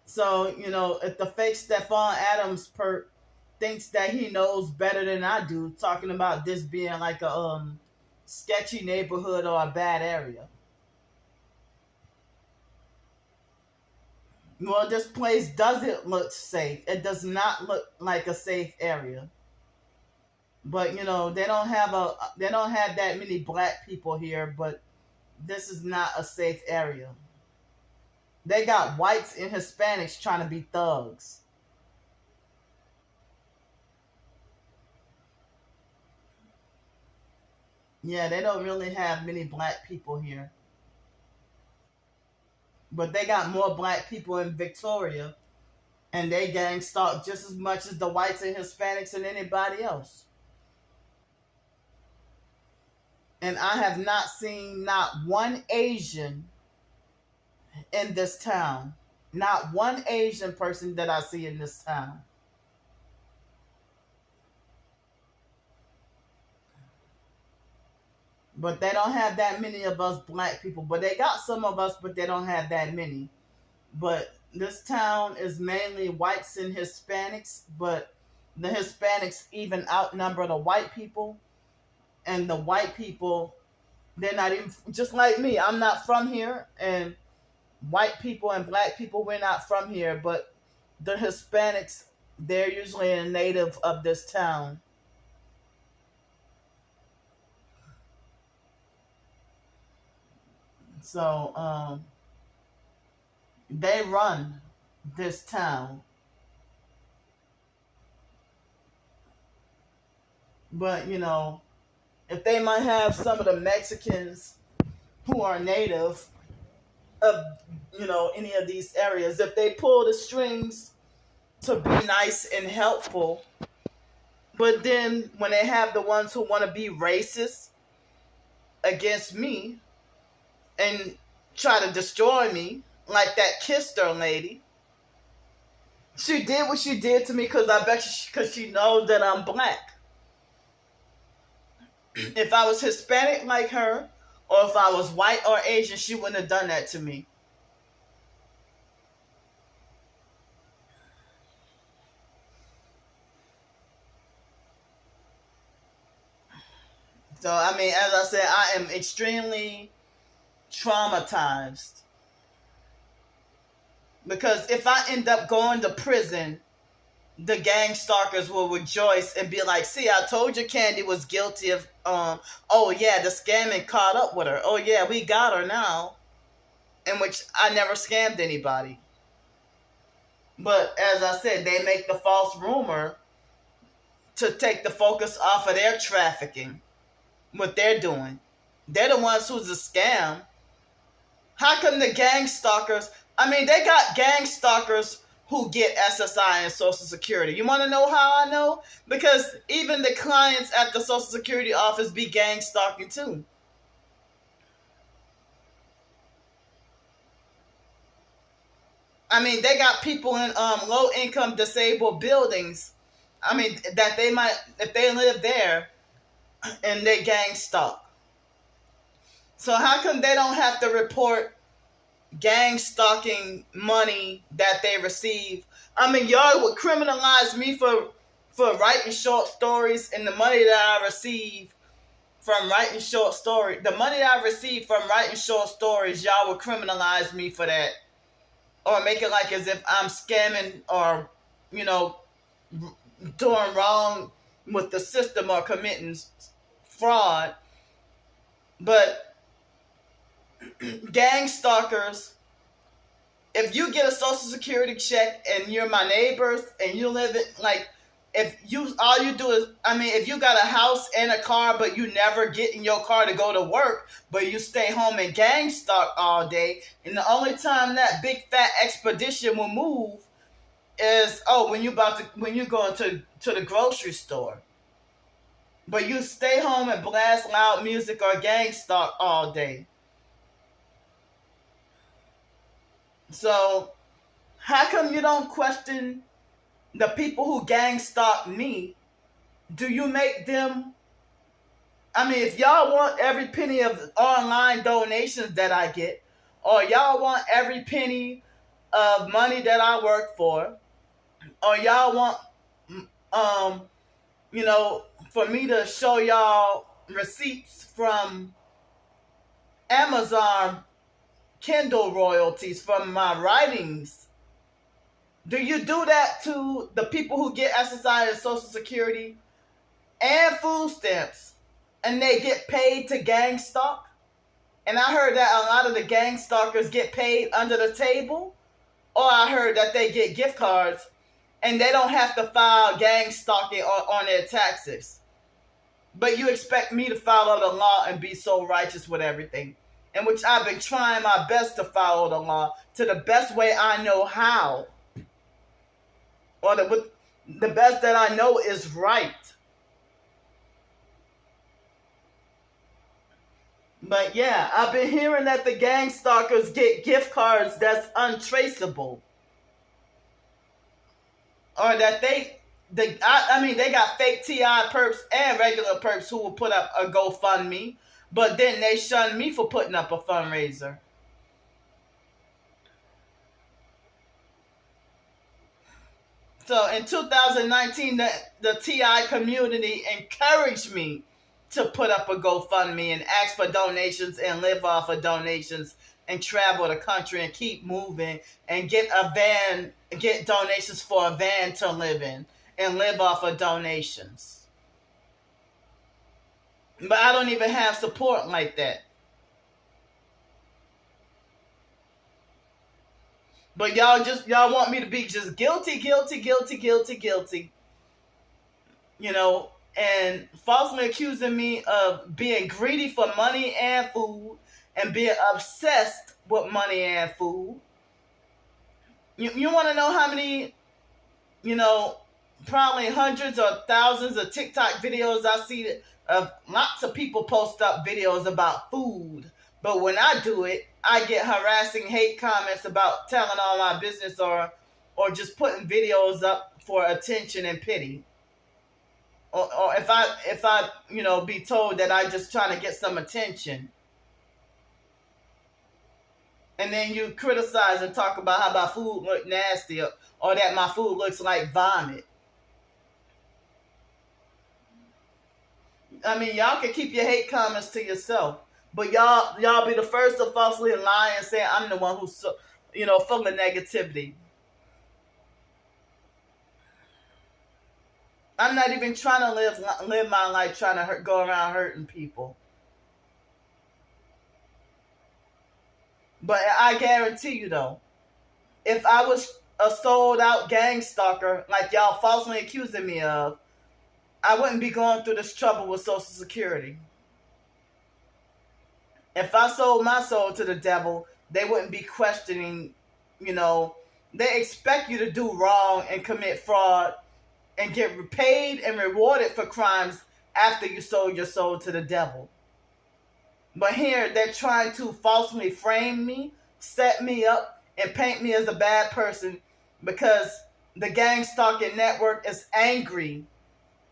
So, if the fake Stephon Adams thinks that he knows better than I do, talking about this being like a sketchy neighborhood or a bad area. Well, this place doesn't look safe. It does not look like a safe area. But they don't have that many black people here, but this is not a safe area. They got whites and Hispanics trying to be thugs. Yeah, they don't really have many black people here. But they got more black people in Victoria, and they gang stalk just as much as the whites and Hispanics and anybody else. And I have not seen not one Asian in this town. Not one Asian person that I see in this town. But they don't have that many of us black people. But they got some of us, but they don't have that many. But this town is mainly whites and Hispanics, but the Hispanics even outnumber the white people. And the white people, they're not even, just like me, I'm not from here. And white people and black people, we're not from here. But the Hispanics, they're usually a native of this town. So they run this town. But, if they might have some of the Mexicans who are native of, any of these areas, if they pull the strings to be nice and helpful, but then when they have the ones who want to be racist against me and try to destroy me, like that Kister lady, she did what she did to me because I bet because she knows that I'm black. If I was Hispanic like her, or if I was white or Asian, she wouldn't have done that to me. So, I mean, as I said, I am extremely traumatized. Because if I end up going to prison, the gang stalkers will rejoice and be like, see, I told you Candy was guilty of, oh yeah, the scamming caught up with her. Oh yeah, we got her now. In which I never scammed anybody. But as I said, they make the false rumor to take the focus off of their trafficking, what they're doing. They're the ones who's a scam. How come the gang stalkers, I mean, they got gang stalkers who get SSI and Social Security. You want to know how I know? Because even the clients at the Social Security office be gang stalking too. I mean, they got people in low-income disabled buildings. I mean, that they might, if they live there, and they gang stalk. So how come they don't have to report gang stalking money that they receive? I mean, y'all would criminalize me for writing short stories, and the money that I receive from writing short stories, the money that I receive from writing short stories, y'all would criminalize me for that. Or make it like as if I'm scamming or, doing wrong with the system or committing fraud. But gang stalkers, if you get a Social Security check and you're my neighbors and you live it, like, if you all you do is, I mean, if you got a house and a car, but you never get in your car to go to work, but you stay home and gang stalk all day, and the only time that big fat expedition will move is when you going to the grocery store. But you stay home and blast loud music or gang stalk all day. So how come you don't question the people who gang stalk me? Do you make them? I mean, if y'all want every penny of online donations that I get, or y'all want every penny of money that I work for, or y'all want, for me to show y'all receipts from Amazon Kindle royalties from my writings, do you do that to the people who get SSI and Social Security and food stamps, and they get paid to gang stalk? And I heard that a lot of the gang stalkers get paid under the table, or I heard that they get gift cards and they don't have to file gang stalking on their taxes. But you expect me to follow the law and be so righteous with everything, in which I've been trying my best to follow the law to the best way I know how, or the best that I know is right. But yeah, I've been hearing that the gang stalkers get gift cards that's untraceable, or that they got fake TI perps and regular perps who will put up a GoFundMe, but then they shun me for putting up a fundraiser. So in 2019, the TI community encouraged me to put up a GoFundMe and ask for donations and live off of donations and travel the country and keep moving and get donations for a van to live in and live off of donations. But I don't even have support like that. But y'all want me to be just guilty, and falsely accusing me of being greedy for money and food and being obsessed with money and food. You want to know how many, probably hundreds or thousands of TikTok videos I see of lots of people post up videos about food. But when I do it, I get harassing hate comments about telling all my business or just putting videos up for attention and pity. Or if I be told that I just trying to get some attention. And then you criticize and talk about how my food look nasty or that my food looks like vomit. I mean, y'all can keep your hate comments to yourself. But y'all be the first to falsely lie and say I'm the one who's full of negativity. I'm not even trying to live my life trying to go around hurting people. But I guarantee you though, if I was a sold out gang stalker like y'all falsely accusing me of, I wouldn't be going through this trouble with Social Security. If I sold my soul to the devil, they wouldn't be questioning, they expect you to do wrong and commit fraud and get paid and rewarded for crimes after you sold your soul to the devil. But here, they're trying to falsely frame me, set me up, and paint me as a bad person because the gang stalking network is angry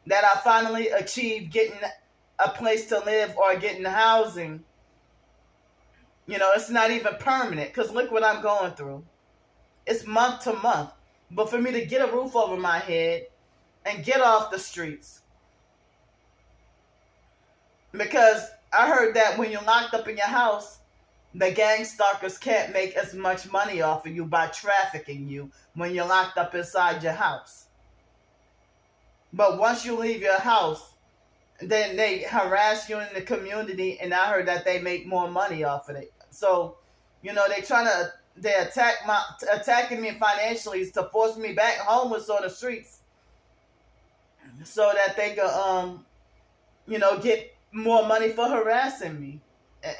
that I finally achieved getting a place to live or getting housing. It's not even permanent because look what I'm going through. It's month to month. But for me to get a roof over my head and get off the streets. Because I heard that when you're locked up in your house, the gang stalkers can't make as much money off of you by trafficking you when you're locked up inside your house. But once you leave your house, then they harass you in the community, and I heard that they make more money off of it. So, they're attacking me financially to force me back homeless on the streets. so that they could get more money for harassing me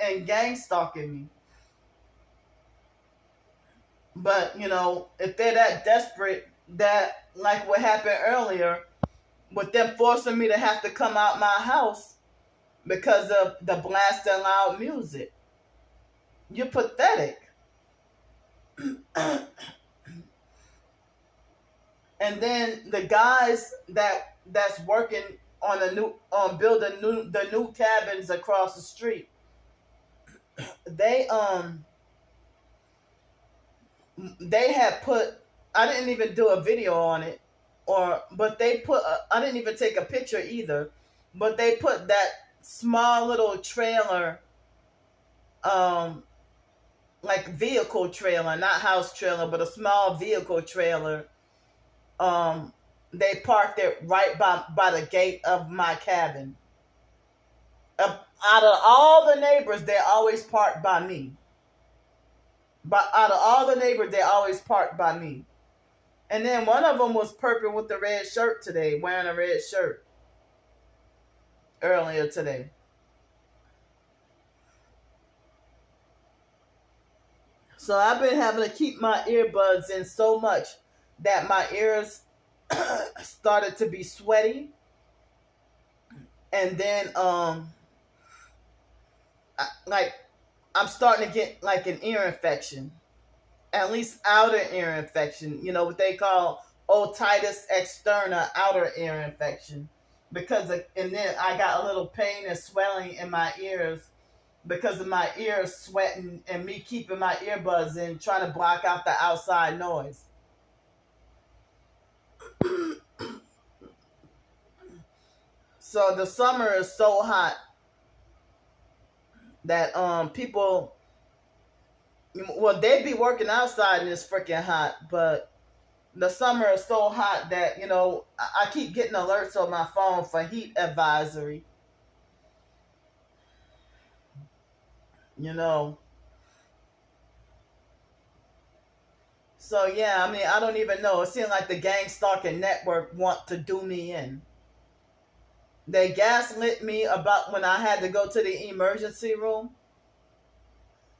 and gang stalking me. But if they're that desperate, that like what happened earlier with them forcing me to have to come out my house because of the blasting loud music, you're pathetic. And then the guys that's working on building the new cabins across the street, they had put, I didn't even do a video on it, but they put I didn't even take a picture either, but they put that small little trailer, like vehicle trailer, not house trailer, but a small vehicle trailer. They parked it right by the gate of my cabin. Out of all the neighbors, they always parked by me. But out of all the neighbors, they always parked by me. And then one of them was purple with the red shirt today, wearing a red shirt earlier today. So I've been having to keep my earbuds in so much that my ears started to be sweaty. And then I'm starting to get like an ear infection, at least outer ear infection. What they call otitis externa, outer ear infection, and then I got a little pain and swelling in my ears because of my ears sweating and me keeping my earbuds in, trying to block out the outside noise. So the summer is so hot that people, well, they be working outside and it's freaking hot, but the summer is so hot that I keep getting alerts on my phone for heat advisory. So yeah, I don't even know. It seems like the gang stalking network want to do me in. They gaslit me about when I had to go to the emergency room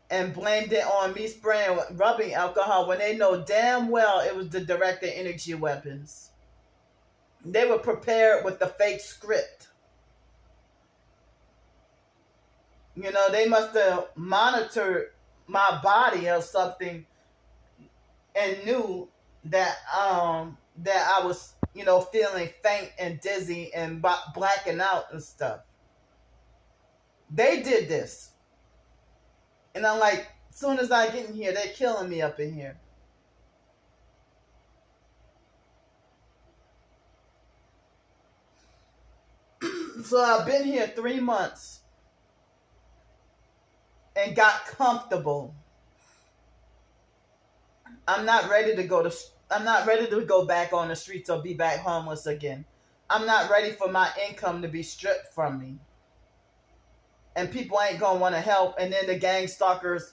and blamed it on me spraying rubbing alcohol when they know damn well it was the directed energy weapons. They were prepared with the fake script. They must have monitored my body or something and knew that I was feeling faint and dizzy and blacking out and stuff. They did this. And I'm like, as soon as I get in here, they're killing me up in here. So I've been here 3 months and got comfortable. I'm not ready to go back on the streets or be back homeless again. I'm not ready for my income to be stripped from me. And people ain't going to want to help. And then the gang stalkers,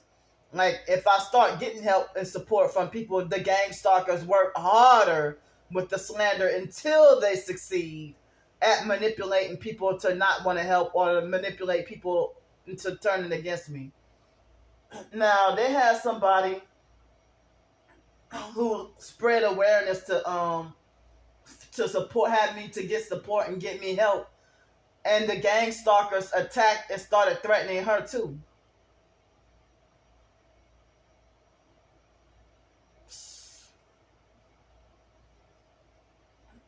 like if I start getting help and support from people, the gang stalkers work harder with the slander until they succeed at manipulating people to not want to help or to manipulate people into turning against me. Now, they had somebody who spread awareness to support, had me to get support and get me help. And the gang stalkers attacked and started threatening her too.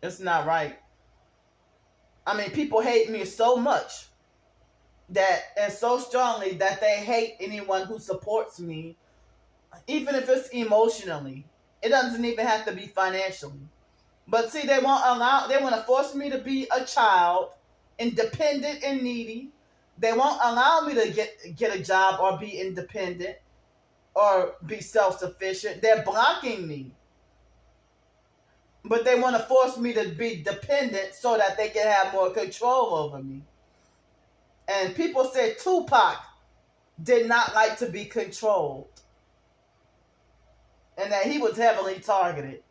It's not right. People hate me so much and so strongly that they hate anyone who supports me, even if it's emotionally. It doesn't even have to be financially. But see, they want to force me to be a child, independent and needy. They won't allow me to get a job or be independent or be self-sufficient. They're blocking me. But they want to force me to be dependent so that they can have more control over me. And people said Tupac did not like to be controlled. And that he was heavily targeted.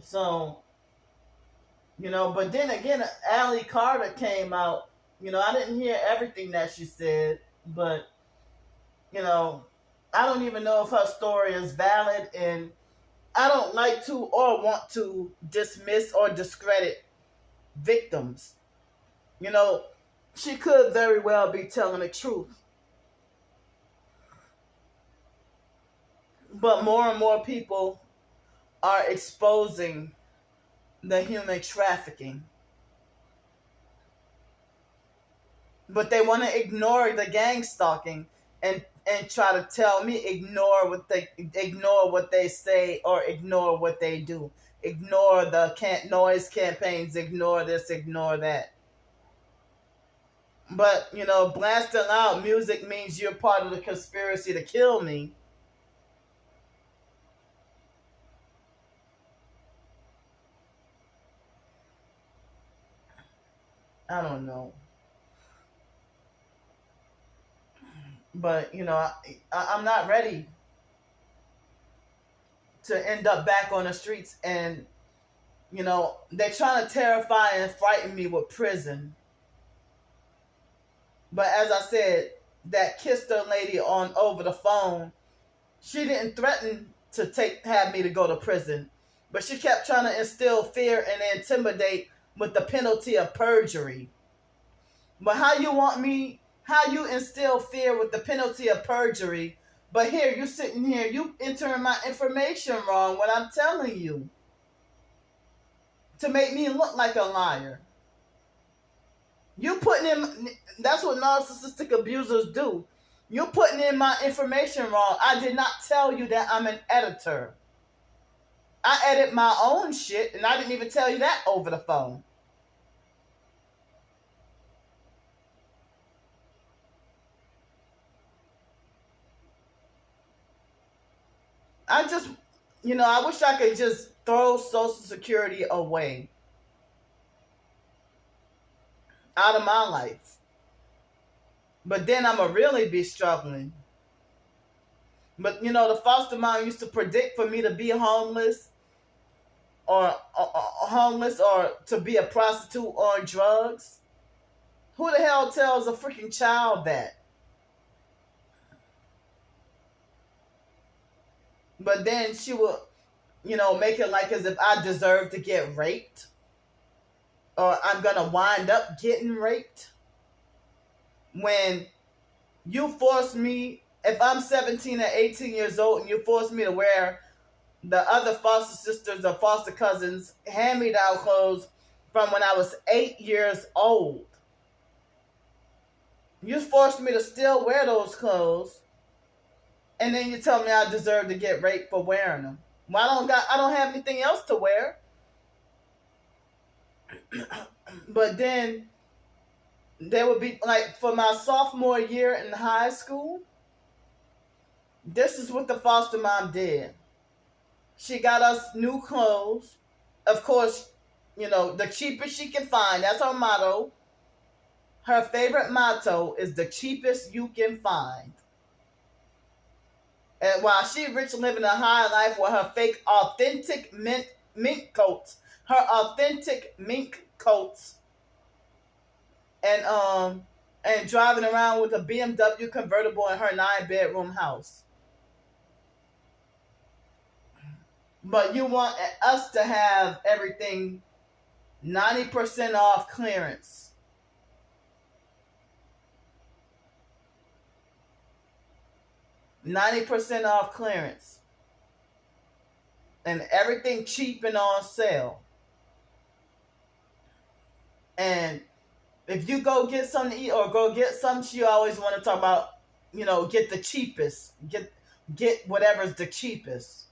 So, but then again, Allie Carter came out. I didn't hear everything that she said, but, you know, I don't even know if her story is valid, and I don't like to or want to dismiss or discredit victims. You know, she could very well be telling the truth. But more and more people are exposing the human trafficking. But they want to ignore the gang stalking and try to tell me ignore what they say or ignore what they do. Ignore the noise campaigns, ignore this, ignore that. But, blasting loud music means you're part of the conspiracy to kill me. I don't know. But, I'm not ready to end up back on the streets. And, they're trying to terrify and frighten me with prison. But as I said, that kissed her lady on over the phone, she didn't threaten to have me to go to prison. But she kept trying to instill fear and intimidate with the penalty of perjury. But how you instill fear with the penalty of perjury, but here, you sitting here, you entering my information wrong when I'm telling you, to make me look like a liar. You putting in, that's what narcissistic abusers do. You're putting in my information wrong. I did not tell you that I'm an editor. I edit my own shit, and I didn't even tell you that over the phone. I wish I could just throw Social Security away out of my life. But then I'm going to really be struggling. But, the foster mom used to predict for me to be homeless or to be a prostitute or on drugs. Who the hell tells a freaking child that? But then she would, make it like as if I deserve to get raped. Or I'm going to wind up getting raped. When you force me, if I'm 17 or 18 years old and you force me to wear the other foster sisters or foster cousins' hand-me-down clothes from when I was 8 years old. You forced me to still wear those clothes. And then you tell me I deserve to get raped for wearing them. Well, I don't have anything else to wear. But then there would be, like, for my sophomore year in high school, this is what the foster mom did. She got us new clothes. Of course, the cheapest she can find. That's her motto. Her favorite motto is the cheapest you can find. And while she rich living a high life with her fake authentic mink coats, and driving around with a BMW convertible in her 9-bedroom house. But you want us to have everything 90% off clearance. $90% off clearance. And everything cheap and on sale. And if you go get something to eat or go get something, she always want to talk about, get the cheapest. Get whatever's the cheapest.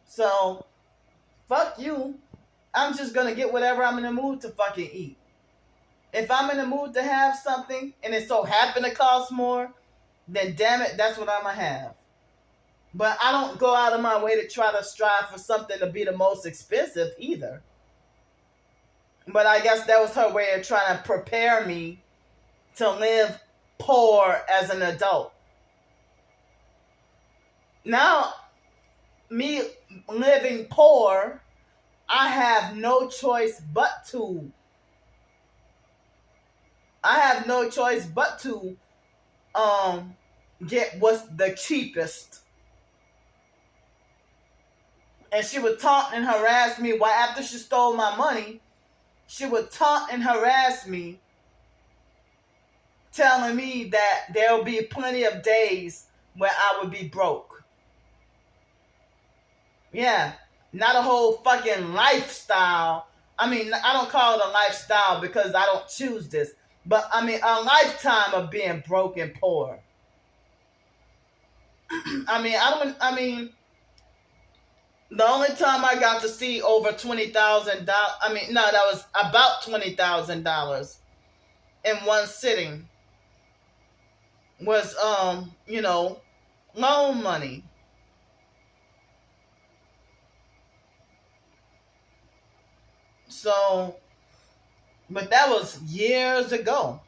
So, fuck you. I'm just going to get whatever I'm in the mood to fucking eat. If I'm in the mood to have something and it so happen to cost more, then damn it, that's what I'm going to have. But I don't go out of my way to try to strive for something to be the most expensive either. But I guess that was her way of trying to prepare me to live poor as an adult. Now, me living poor, I have no choice but to. I have no choice but to get what's the cheapest. And she would taunt and harass me. Why after she stole my money, she would taunt and harass me, telling me that there'll be plenty of days where I would be broke. Yeah, not a whole fucking lifestyle. I mean, I don't call it a lifestyle because I don't choose this, but I mean a lifetime of being broke and poor. I mean, the only time I got to see over $20,000, I mean, no, that was about $20,000 in one sitting was, loan money. So, but that was years ago.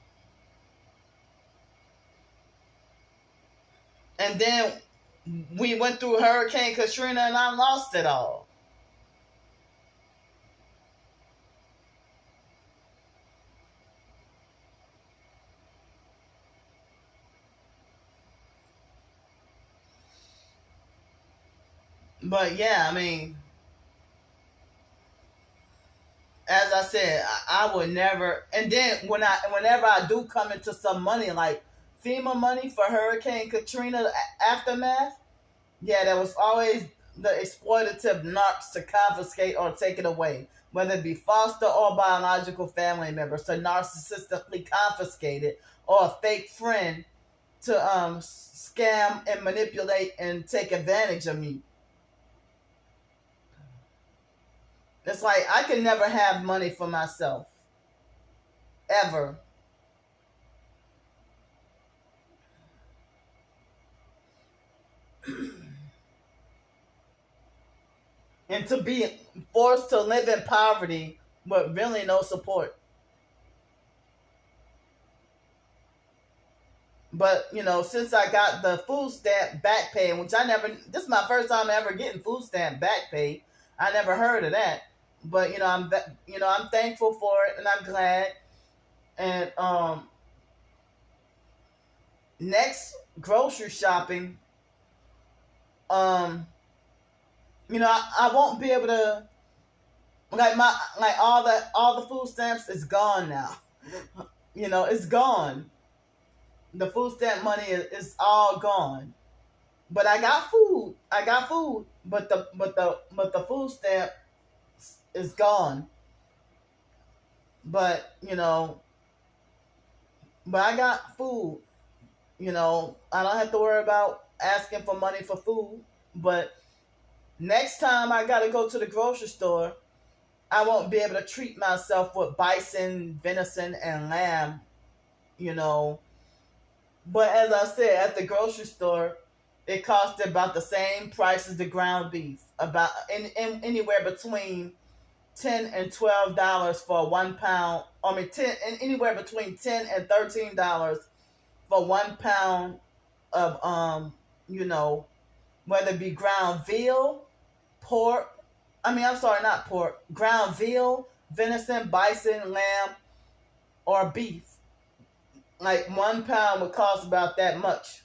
And then we went through Hurricane Katrina and I lost it all. But yeah, I mean, as I said, I would never. And then whenever I do come into some money like FEMA money for Hurricane Katrina aftermath, yeah, there was always the exploitative narcs to confiscate or take it away, whether it be foster or biological family members, to narcissistically confiscate it, or a fake friend to scam and manipulate and take advantage of me. It's like I can never have money for myself. Ever. And to be forced to live in poverty with really no support. But, since I got the food stamp back pay, which this is my first time ever getting food stamp back pay. I never heard of that. But, I'm thankful for it and I'm glad. And next grocery shopping, I won't be able to, all the food stamps is gone now. It's gone. The food stamp money is all gone. But I got food. But the food stamp is gone. But but I got food. I don't have to worry about asking for money for food. But next time I gotta go to the grocery store, I won't be able to treat myself with bison, venison, and lamb. But as I said, at the grocery store, it cost about the same price as the ground beef, about in anywhere between $10 and $12 for 1 pound. I mean, anywhere between $10 and $13 for 1 pound of whether it be ground veal, pork. I'm sorry, not pork. Ground veal, venison, bison, lamb, or beef. Like 1 pound would cost about that much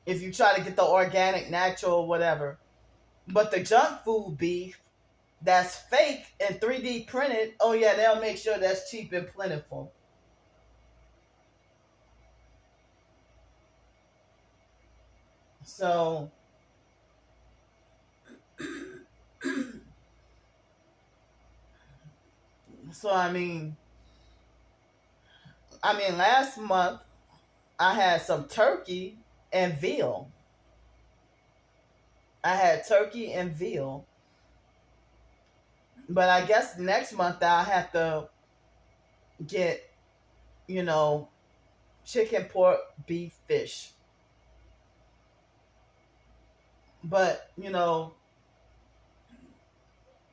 if you try to get the organic, natural, whatever. But the junk food beef that's fake and 3D printed, oh yeah, they'll make sure that's cheap and plentiful. So, I mean, last month I had some turkey and veal. I had turkey and veal. But I guess next month I'll have to get, chicken, pork, beef, fish. But,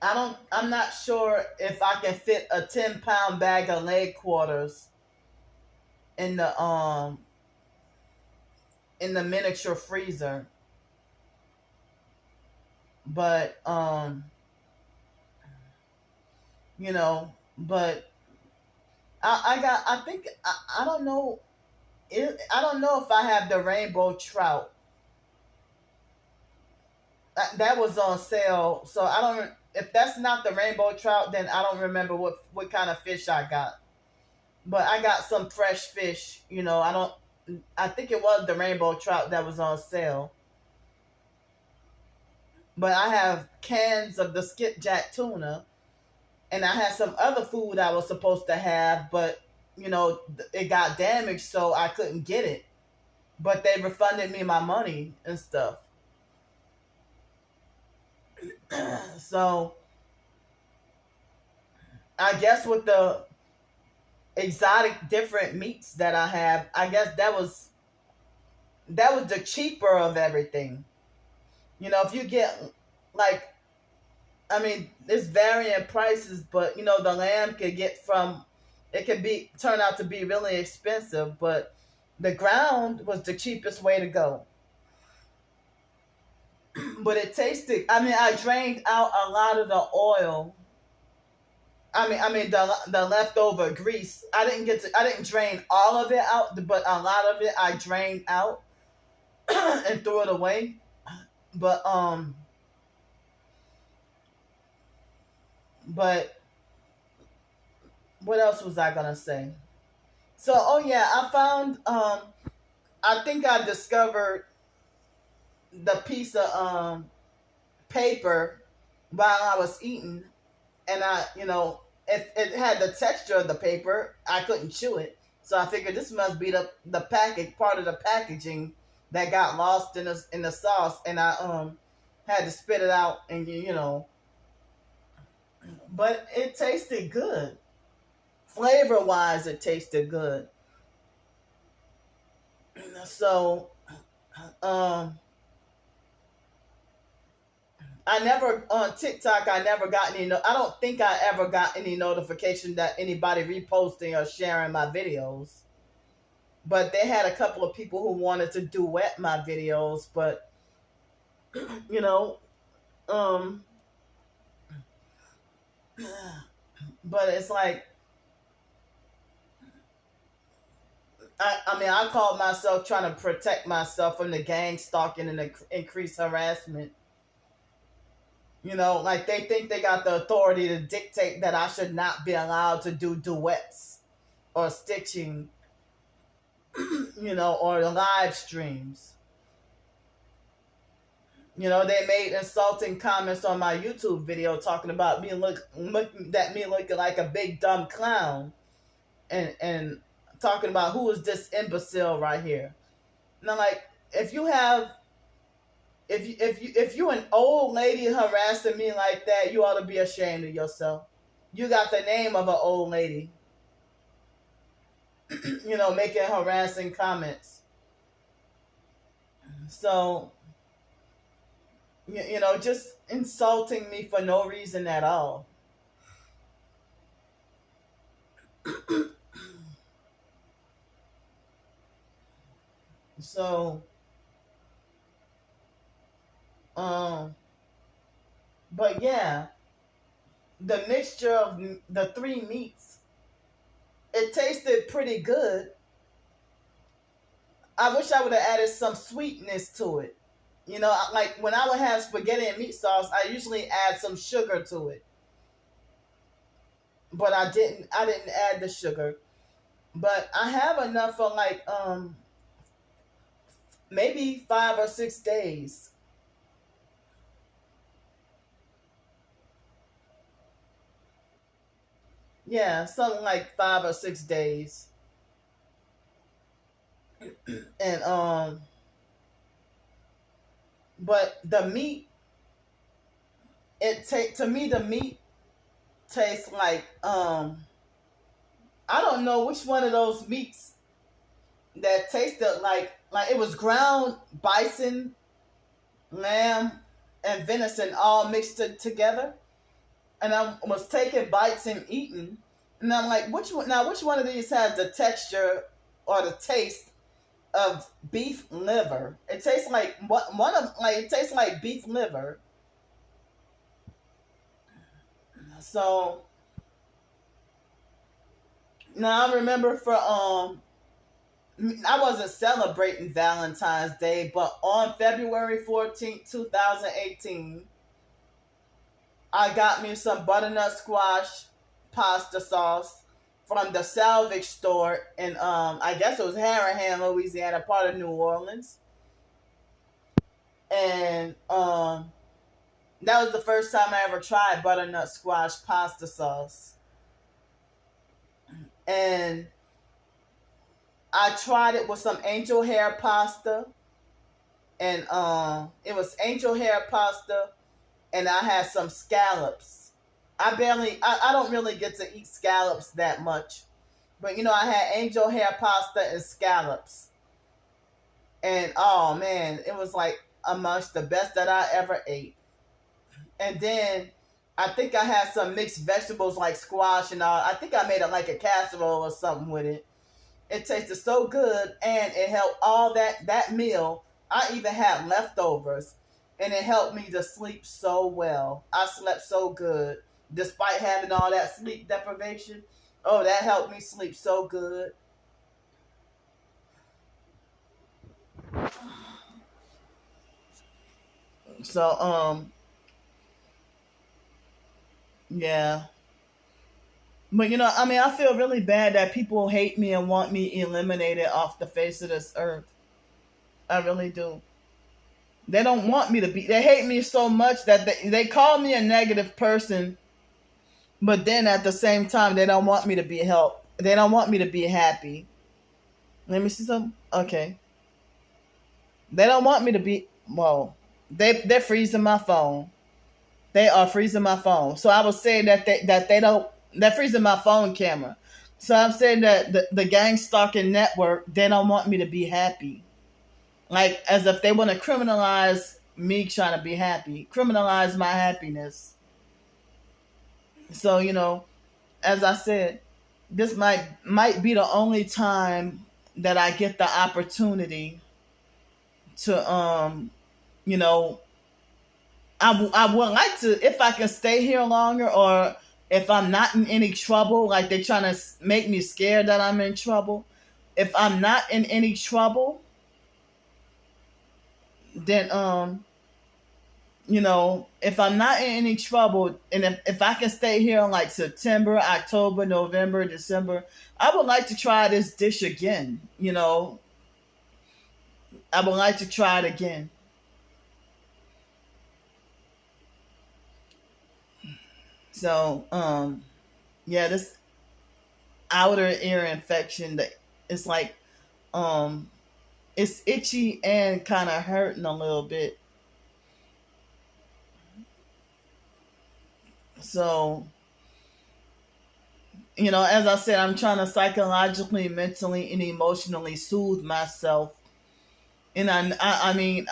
I'm not sure if I can fit a 10-pound bag of leg quarters in the miniature freezer. But you know, but I think I don't know. I don't know if I have the rainbow trout that was on sale. So I don't. If that's not the rainbow trout, then I don't remember what kind of fish I got. But I got some fresh fish. You know, I don't. I think it was the rainbow trout that was on sale. But I have cans of the skipjack tuna, and I had some other food I was supposed to have, but you know it got damaged, so I couldn't get it. But they refunded me my money and stuff. So I guess with the exotic different meats that I have, I guess that was the cheaper of everything. You know, if you get like, I mean, there's varying prices, but you know, the lamb could get from it could be turn out to be really expensive, but the ground was the cheapest way to go. But it tasted. I mean, I drained out a lot of the oil. I mean the leftover grease. I didn't drain all of it out, but a lot of it I drained out and threw it away. But but what else was I gonna say? So oh yeah, I found I think I discovered the piece of paper while I was eating, and I, you know, it had the texture of the paper. I couldn't chew it, so I figured this must be the package part of the packaging that got lost in the sauce, and I had to spit it out, and you know, but it tasted good. Flavor wise, it tasted good. So um I never on TikTok. I never got any. I don't think I ever got any notification that anybody reposting or sharing my videos. But they had a couple of people who wanted to duet my videos, but you know, um, but it's like I mean, I called myself trying to protect myself from the gang stalking and the increased harassment. You know, like they think they got the authority to dictate that I should not be allowed to do duets or stitching, you know, or live streams. You know, they made insulting comments on my YouTube video talking about me looking at me looking like a big dumb clown, and talking about who is this imbecile right here. And I'm like, if you have if you an old lady harassing me like that, you ought to be ashamed of yourself. You got the name of an old lady, you know, making harassing comments. So you know, just insulting me for no reason at all. So um, but yeah, the mixture of the three meats, it tasted pretty good. I wish I would have added some sweetness to it. You know, like when I would have spaghetti and meat sauce, I usually add some sugar to it, but I didn't. I didn't add the sugar, but I have enough for like maybe 5 or 6 days. Yeah, something like 5 or 6 days, and but the meat, it take to me the meat tastes like I don't know which one of those meats that tasted like it was ground bison, lamb, and venison all mixed together, and I was taking bites and eating, and I'm like, which one now? Which one of these has the texture or the taste of beef liver? It tastes like one of like it tastes like beef liver, So now I remember for I wasn't celebrating Valentine's Day, but on February 14th, 2018, I got me some butternut squash pasta sauce from the salvage store in I guess it was Harahan, Louisiana, part of New Orleans. And that was the first time I ever tried butternut squash pasta sauce. And I tried it with some angel hair pasta. And it was angel hair pasta, and I had some scallops. I don't really get to eat scallops that much. But I had angel hair pasta and scallops. And oh man, it was like amongst the best that I ever ate. And then I think I had some mixed vegetables like squash and all. I think I made it like a casserole or something with it. It tasted so good, and it helped all that meal. I even had leftovers, and it helped me to sleep so well. I slept so good despite having all that sleep deprivation. Oh, that helped me sleep so good. So yeah. But I feel really bad that people hate me and want me eliminated off the face of this earth. I really do. They don't want me to be. They hate me so much that they call me a negative person, but then at the same time, they don't want me to be helped. They don't want me to be happy. Let me see something. Okay. They don't want me to be. Well, they're freezing my phone. They are freezing my phone. So I was saying that they don't. They're freezing my phone camera. So I'm saying that the gang stalking network, they don't want me to be happy. Like as if they want to criminalize me trying to be happy, criminalize my happiness. So as I said, this might be the only time that I get the opportunity to you know I would like to, if I can stay here longer, or if I'm not in any trouble, like they're trying to make me scared that I'm in trouble. If I'm not in any trouble, then if I'm not in any trouble, and if I can stay here in like September, October, November, December, I would like to try this dish again. I would like to try it again. So, yeah, this outer ear infection, that it's like, it's itchy and kind of hurting a little bit. So, as I said, I'm trying to psychologically, mentally, and emotionally soothe myself. And I mean,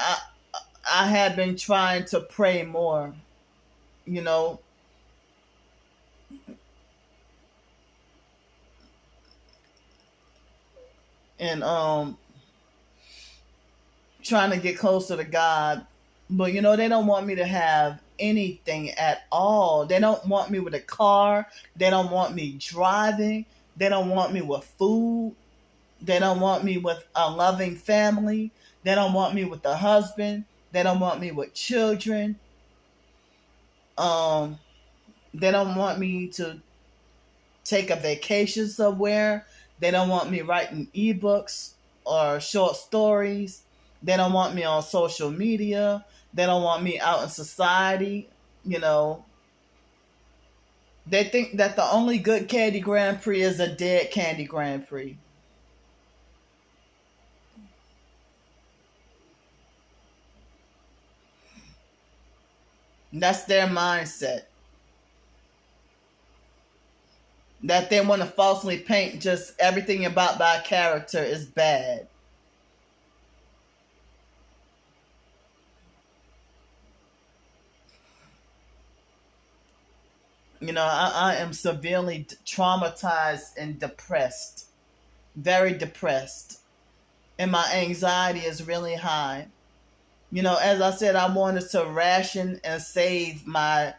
I had been trying to pray more, you know, and trying to get closer to God. But they don't want me to have anything at all. They don't want me with a car. They don't want me driving. They don't want me with food. They don't want me with a loving family. They don't want me with a husband. They don't want me with children. Um, they don't want me to take a vacation somewhere. They don't want me writing ebooks or short stories. They don't want me on social media. They don't want me out in society. You know, they think that the only good Candy Grandpre is a dead Candy Grandpre. That's their mindset. That they want to falsely paint just everything about my character is bad. I am severely traumatized and depressed. Very depressed. And my anxiety is really high. As I said, I wanted to ration and save my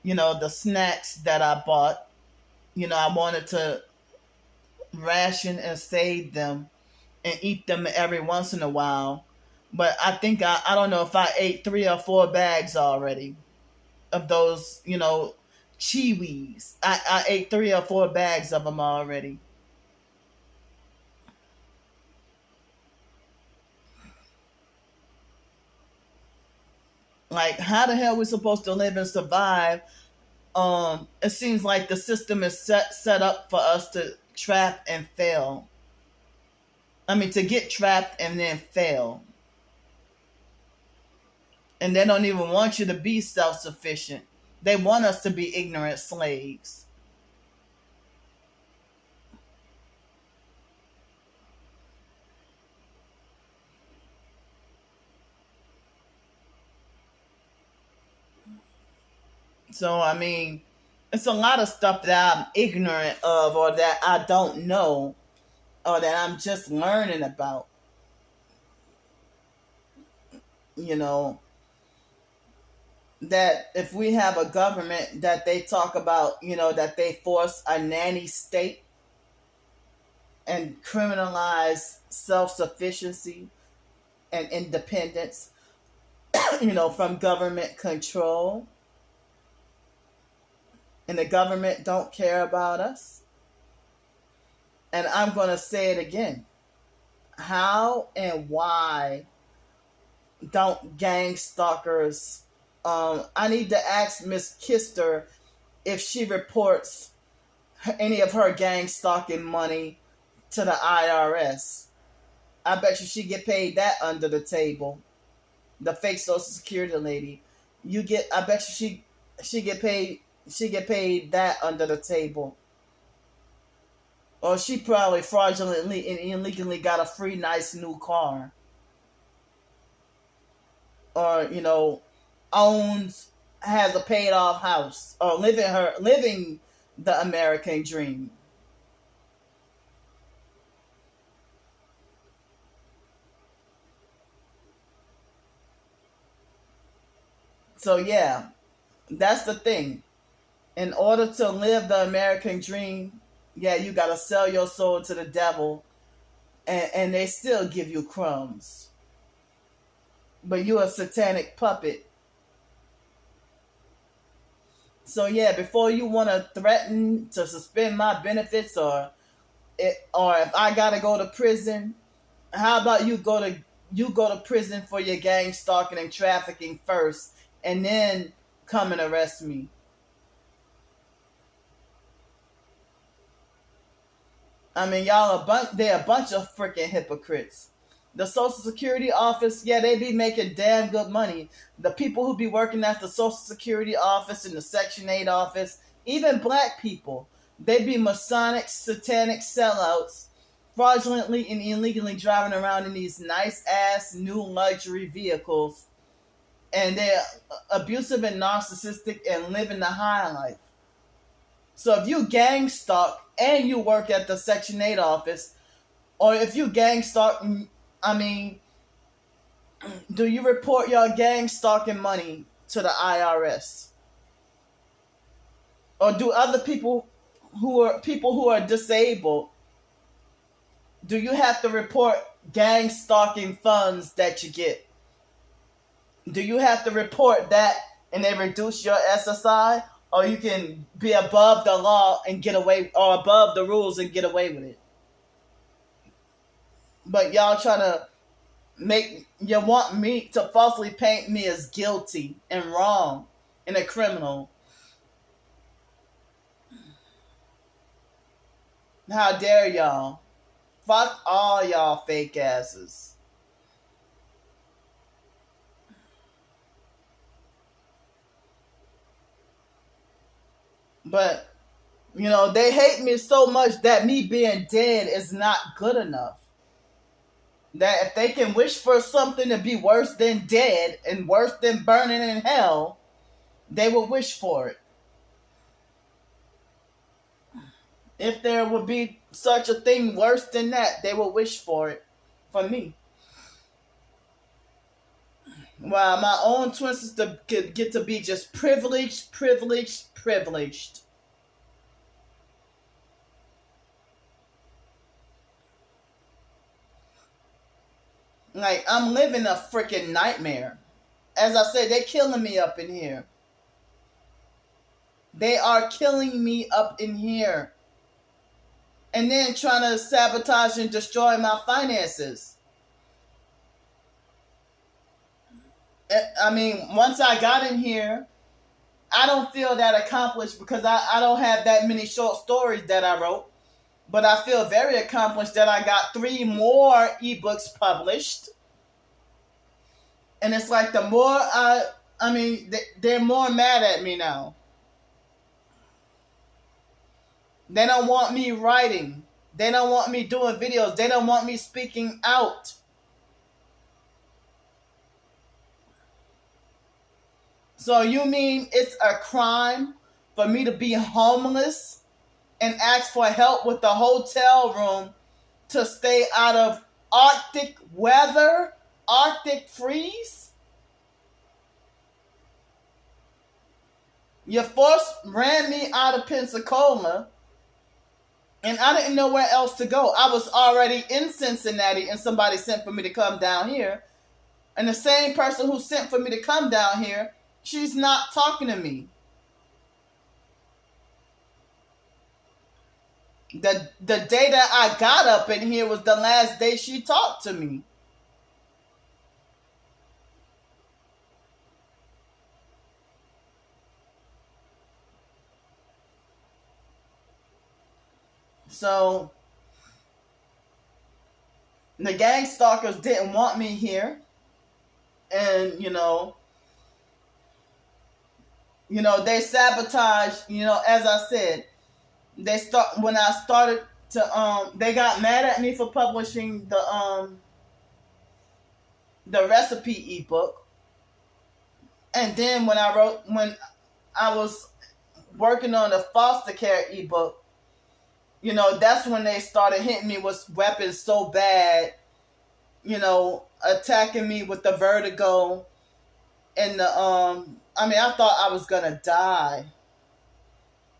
the snacks that I bought. I wanted to ration and save them and eat them every once in a while. But I think I don't know if I ate 3 or 4 bags already of those, chiwis. I ate 3 or 4 bags of them already. Like, how the hell are we supposed to live and survive? It seems like the system is set up for us to trap and fail. I mean, to get trapped and then fail. And they don't even want you to be self-sufficient. They want us to be ignorant slaves. So, I mean, it's a lot of stuff that I'm ignorant of, or that I don't know, or that I'm just learning about. You know, that if we have a government that they talk about, that they force a nanny state and criminalize self sufficiency and independence, from government control, and the government don't care about us. And I'm going to say it again. How and why don't gang stalkers? I need to ask Miss Kister if she reports any of her gang stalking money to the IRS. I bet you she get paid that under the table. The fake Social Security lady, I bet you she get paid. She get paid that under the table. Or she probably fraudulently and illegally got a free nice new car. Or, has a paid off house. Or living the American dream. So yeah, that's the thing. In order to live the American dream, yeah, you gotta sell your soul to the devil, and they still give you crumbs. But you're a satanic puppet. So yeah, before you want to threaten to suspend my benefits, or if I gotta go to prison, how about you go to prison for your gang stalking and trafficking first, and then come and arrest me. I mean, they're a bunch of freaking hypocrites. The Social Security office, yeah, they be making damn good money. The people who be working at the Social Security office and the Section 8 office, even black people, they be Masonic, satanic sellouts, fraudulently and illegally driving around in these nice ass new luxury vehicles. And they're abusive and narcissistic and living the high life. So if you gang stalk and you work at the Section 8 office, or if you gang stalk, I mean, do you report your gang stalking money to the IRS? Or do other people who are disabled, do you have to report gang stalking funds that you get? Do you have to report that and they reduce your SSI? Or you can be above the law and get away, or above the rules and get away with it. But y'all try to you want me to falsely paint me as guilty and wrong and a criminal. How dare y'all? Fuck all y'all fake asses. But, they hate me so much that me being dead is not good enough. That if they can wish for something to be worse than dead and worse than burning in hell, they will wish for it. If there would be such a thing worse than that, they will wish for it for me. While my own twin sister get to be just privileged, privileged, privileged. Like, I'm living a freaking nightmare. As I said, they're killing me up in here. They are killing me up in here. And then trying to sabotage and destroy my finances. I mean, once I got in here, I don't feel that accomplished because I don't have that many short stories that I wrote. But I feel very accomplished that I got 3 more ebooks published. And it's like the more they're more mad at me now. They don't want me writing. They don't want me doing videos. They don't want me speaking out. So you mean it's a crime for me to be homeless and ask for help with the hotel room to stay out of Arctic weather? Arctic freeze? Your force ran me out of Pensacola, and I didn't know where else to go. I was already in Cincinnati, and somebody sent for me to come down here. And the same person who sent for me to come down here, she's not talking to me. The day that I got up in here was the last day she talked to me. So the gang stalkers didn't want me here. And, they sabotaged, as I said, when I started to, they got mad at me for publishing the recipe ebook. And then when I was working on the foster care ebook, that's when they started hitting me with weapons so bad, attacking me with the vertigo and the, I thought I was gonna die.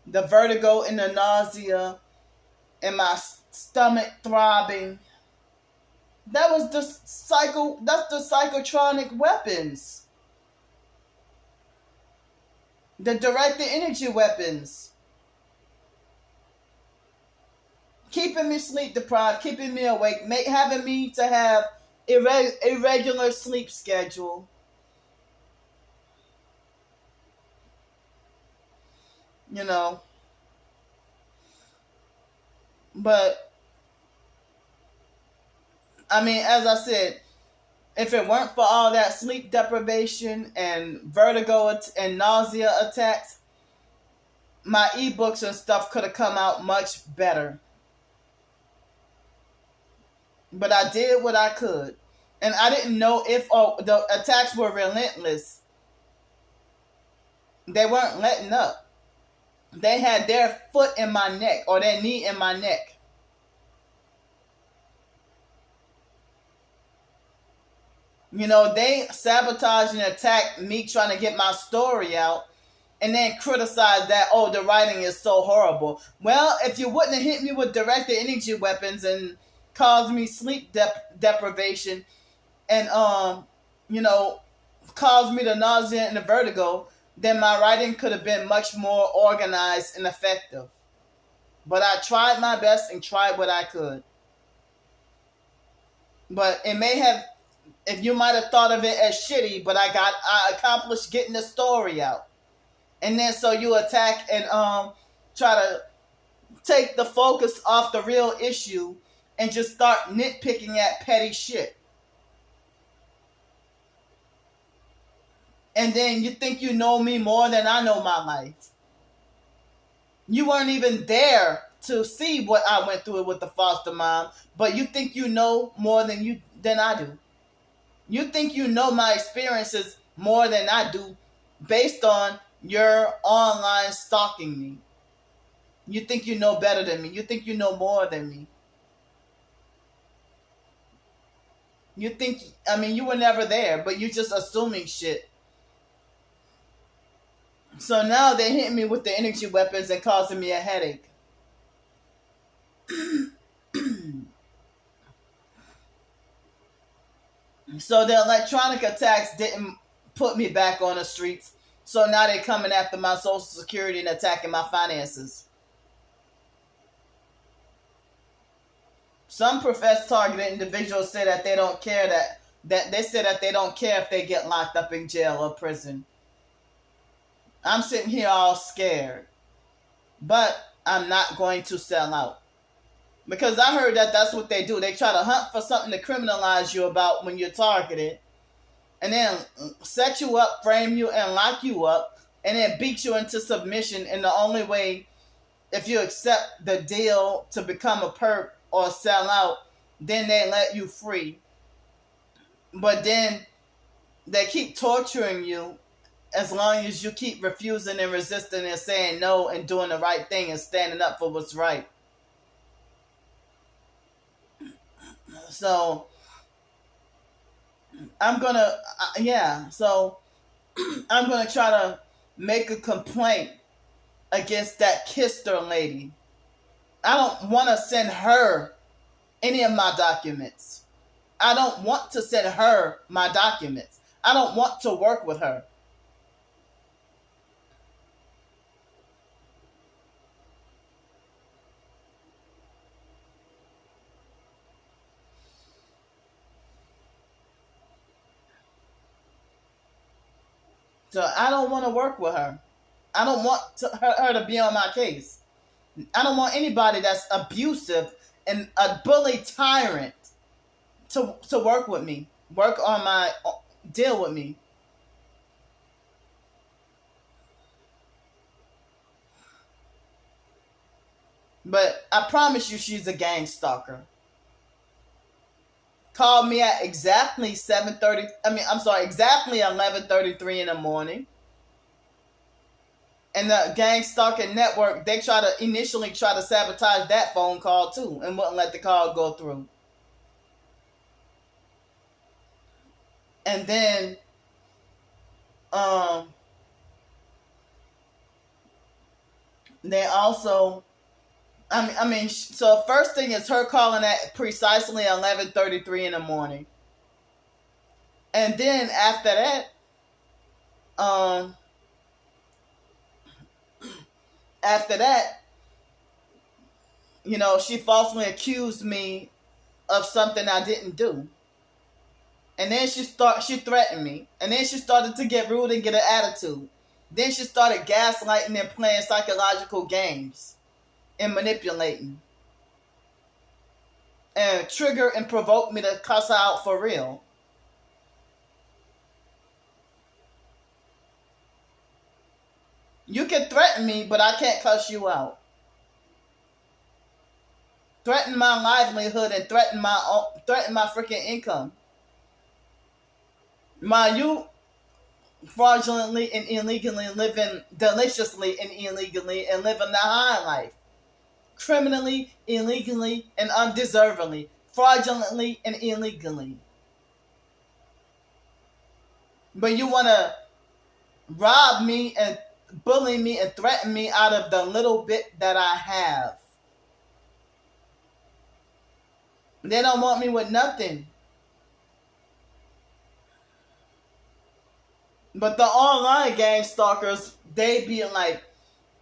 The vertigo and the nausea and my stomach throbbing. That's the psychotronic weapons. The directed energy weapons. Keeping me sleep deprived, keeping me awake, having me to have irregular sleep schedule. But, as I said, if it weren't for all that sleep deprivation and vertigo and nausea attacks, my ebooks and stuff could have come out much better. But I did what I could. And I didn't know if the attacks were relentless. They weren't letting up. They had their foot in my neck or their knee in my neck. They sabotaged and attacked me trying to get my story out and then criticize that, the writing is so horrible. Well, if you wouldn't have hit me with directed energy weapons and caused me sleep deprivation and, caused me the nausea and the vertigo, then my writing could have been much more organized and effective. But I tried my best and tried what I could. But it may have, if you might have thought of it as shitty, but I accomplished getting the story out. And then so you attack and try to take the focus off the real issue and just start nitpicking at petty shit. And then you think you know me more than I know my life. You weren't even there to see what I went through with the foster mom, but you think you know more than I do. You think you know my experiences more than I do based on your online stalking me. You think you know better than me. You think you know more than me. You think, I mean, you were never there, but you just assuming shit. So now they're hitting me with the energy weapons and causing me a headache. So the electronic attacks didn't put me back on the streets. So now they're coming after my social security and attacking my finances. Some professed targeted individuals say that they don't care that they say that they don't care if they get locked up in jail or prison. I'm sitting here all scared. But I'm not going to sell out. Because I heard that that's what they do. They try to hunt for something to criminalize you about when you're targeted. And then set you up, frame you, and lock you up. And then beat you into submission. And the only way, if you accept the deal to become a perp or sell out, then they let you free. But then they keep torturing you as long as you keep refusing and resisting and saying no and doing the right thing and standing up for what's right. So I'm gonna I'm gonna try to make a complaint against that Kister lady. I don't want to send her any of my documents. I don't want to send her my documents. I don't want to work with her. So I don't want to work with her. I don't want her to be on my case. I don't want anybody that's abusive and a bully tyrant to work with me. Work on my deal with me. But I promise you she's a gang stalker. Called me at exactly 7:30. Exactly 11:33 in the morning. And the gang stalking network, they initially try to sabotage that phone call too, and wouldn't let the call go through. And then, they also, so first thing is her calling at precisely 11:33 in the morning. And then after that, she falsely accused me of something I didn't do. And then she threatened me. And then she started to get rude and get an attitude. Then she started gaslighting and playing psychological games and manipulating. And trigger and provoke me to cuss her out for real. You can threaten me, but I can't cuss you out. Threaten my livelihood and threaten my freaking income. You fraudulently and illegally living deliciously and illegally and living the high life. Criminally, illegally, and undeservedly. Fraudulently and illegally. But you want to rob me and bully me and threaten me out of the little bit that I have. They don't want me with nothing. But the online gang stalkers, they be like,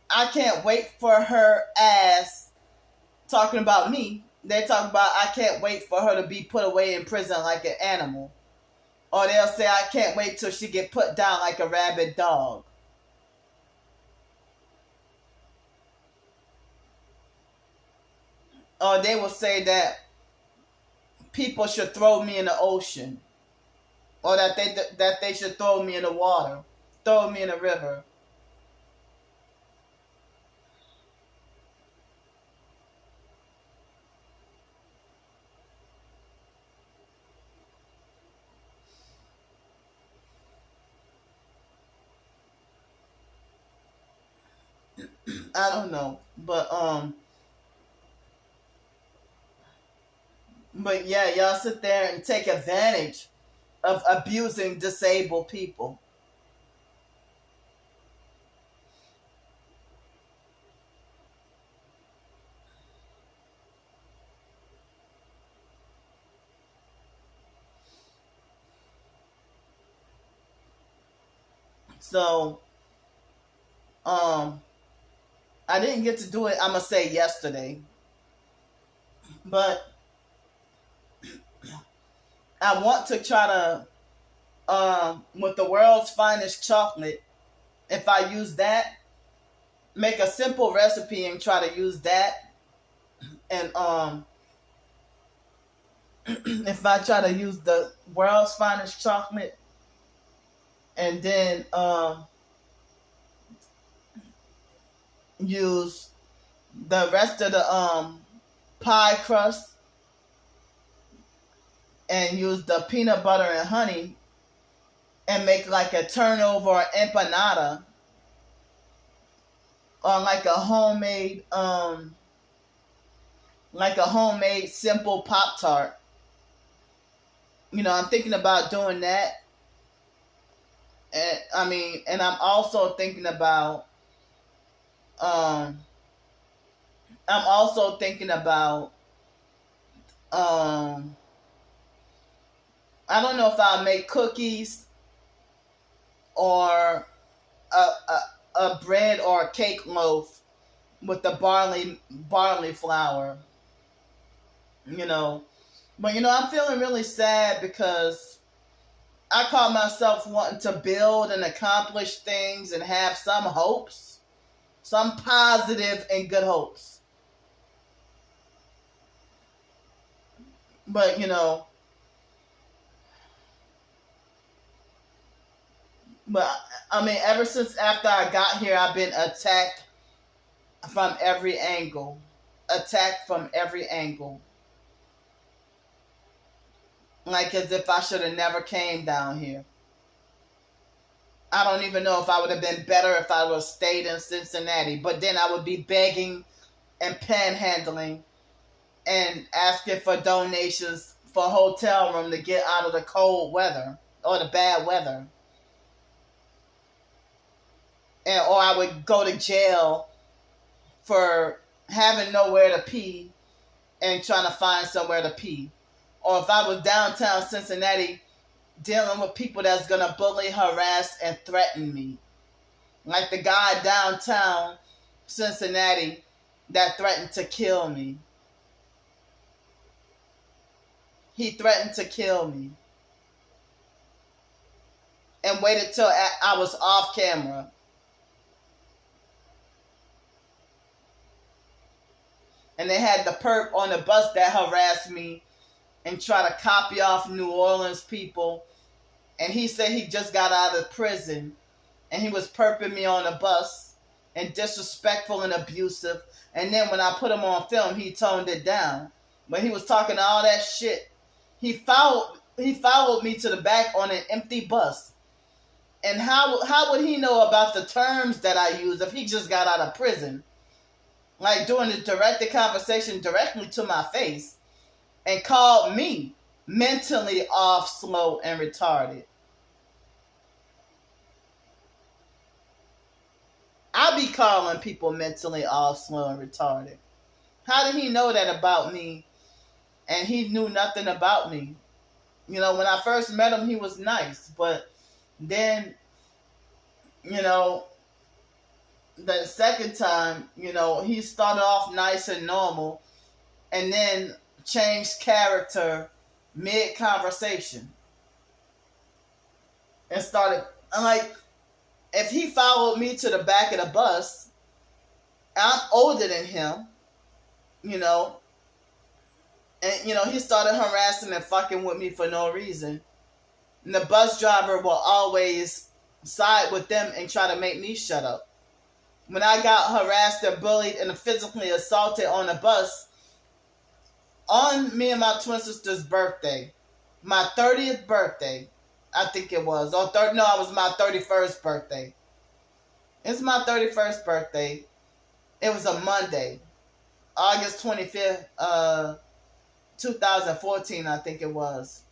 I can't wait for her ass, talking about me. They talk about, I can't wait for her to be put away in prison like an animal. Or they'll say, I can't wait till she get put down like a rabid dog. Or they will say that people should throw me in the ocean. Or that they should throw me in the water. Throw me in the river. I don't know. But But yeah, y'all sit there and take advantage of abusing disabled people. So, um, I didn't get to do it, I'm going to say yesterday. But I want to try to, with the world's finest chocolate, if I use that, make a simple recipe and try to use that. And if I try to use the world's finest chocolate and then use the rest of the pie crust and use the peanut butter and honey and make like a turnover or empanada or like a homemade simple Pop Tart. You know, I'm thinking about doing that. And and I'm also thinking about um I'm also thinking about I don't know if I'll make cookies or a bread or a cake loaf with the barley flour. You know, but I'm feeling really sad because I call myself wanting to build and accomplish things and have some hopes, some positive and good hopes. But ever since after I got here, I've been attacked from every angle. Attacked from every angle. Like as if I should have never came down here. I don't even know if I would have been better if I would have stayed in Cincinnati. But then I would be begging and panhandling and asking for donations for a hotel room to get out of the cold weather or the bad weather. Or I would go to jail for having nowhere to pee and trying to find somewhere to pee. Or if I was downtown Cincinnati dealing with people that's going to bully, harass, and threaten me. Like the guy downtown Cincinnati that threatened to kill me. He threatened to kill me. And waited till I was off camera. And they had the perp on the bus that harassed me and try to copy off New Orleans people. And he said he just got out of prison. And he was perping me on the bus and disrespectful and abusive. And then when I put him on film, he toned it down. But he was talking all that shit. He followed me to the back on an empty bus. And how would he know about the terms that I use if he just got out of prison? Like doing the directed conversation directly to my face and called me mentally off, slow, and retarded. I be calling people mentally off, slow, and retarded. How did he know that about me? And he knew nothing about me. When I first met him, he was nice. But then, the second time, he started off nice and normal and then changed character mid-conversation. And started, I'm like, if he followed me to the back of the bus, I'm older than him, and, he started harassing and fucking with me for no reason. And the bus driver will always side with them and try to make me shut up. When I got harassed and bullied and physically assaulted on the bus, on me and my twin sister's birthday, my 30th birthday, I think it was. It was my 31st birthday. It's my 31st birthday. It was a Monday, August 25th, 2014, I think it was.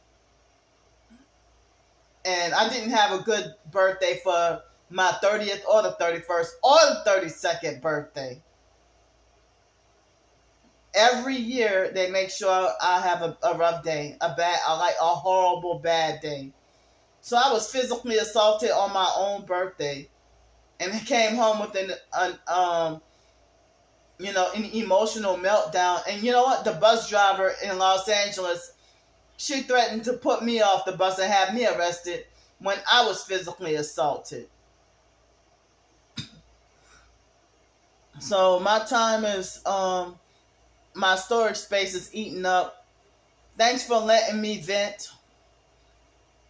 And I didn't have a good birthday for my 30th or the 31st or the 32nd birthday. Every year they make sure I have a rough day, a horrible bad day. So I was physically assaulted on my own birthday, and I came home with an emotional meltdown. And you know what? The bus driver in Los Angeles, she threatened to put me off the bus and have me arrested when I was physically assaulted. So my time is my storage space is eaten up. Thanks for letting me vent.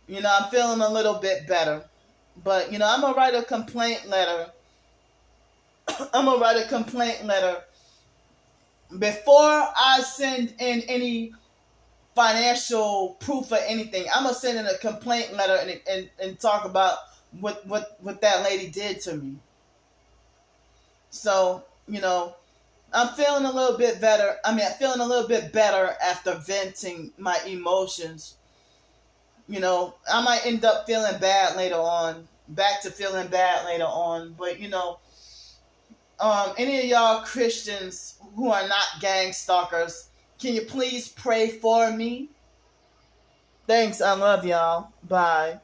I'm feeling a little bit better. But, I'm going to write a complaint letter. I'm going to write a complaint letter before I send in any financial proof or anything. I'm going to send in a complaint letter and talk about what that lady did to me. So, I'm feeling a little bit better. I'm feeling a little bit better after venting my emotions. I might end up feeling bad later on, back to feeling bad later on. But, any of y'all Christians who are not gang stalkers, can you please pray for me? Thanks. I love y'all. Bye.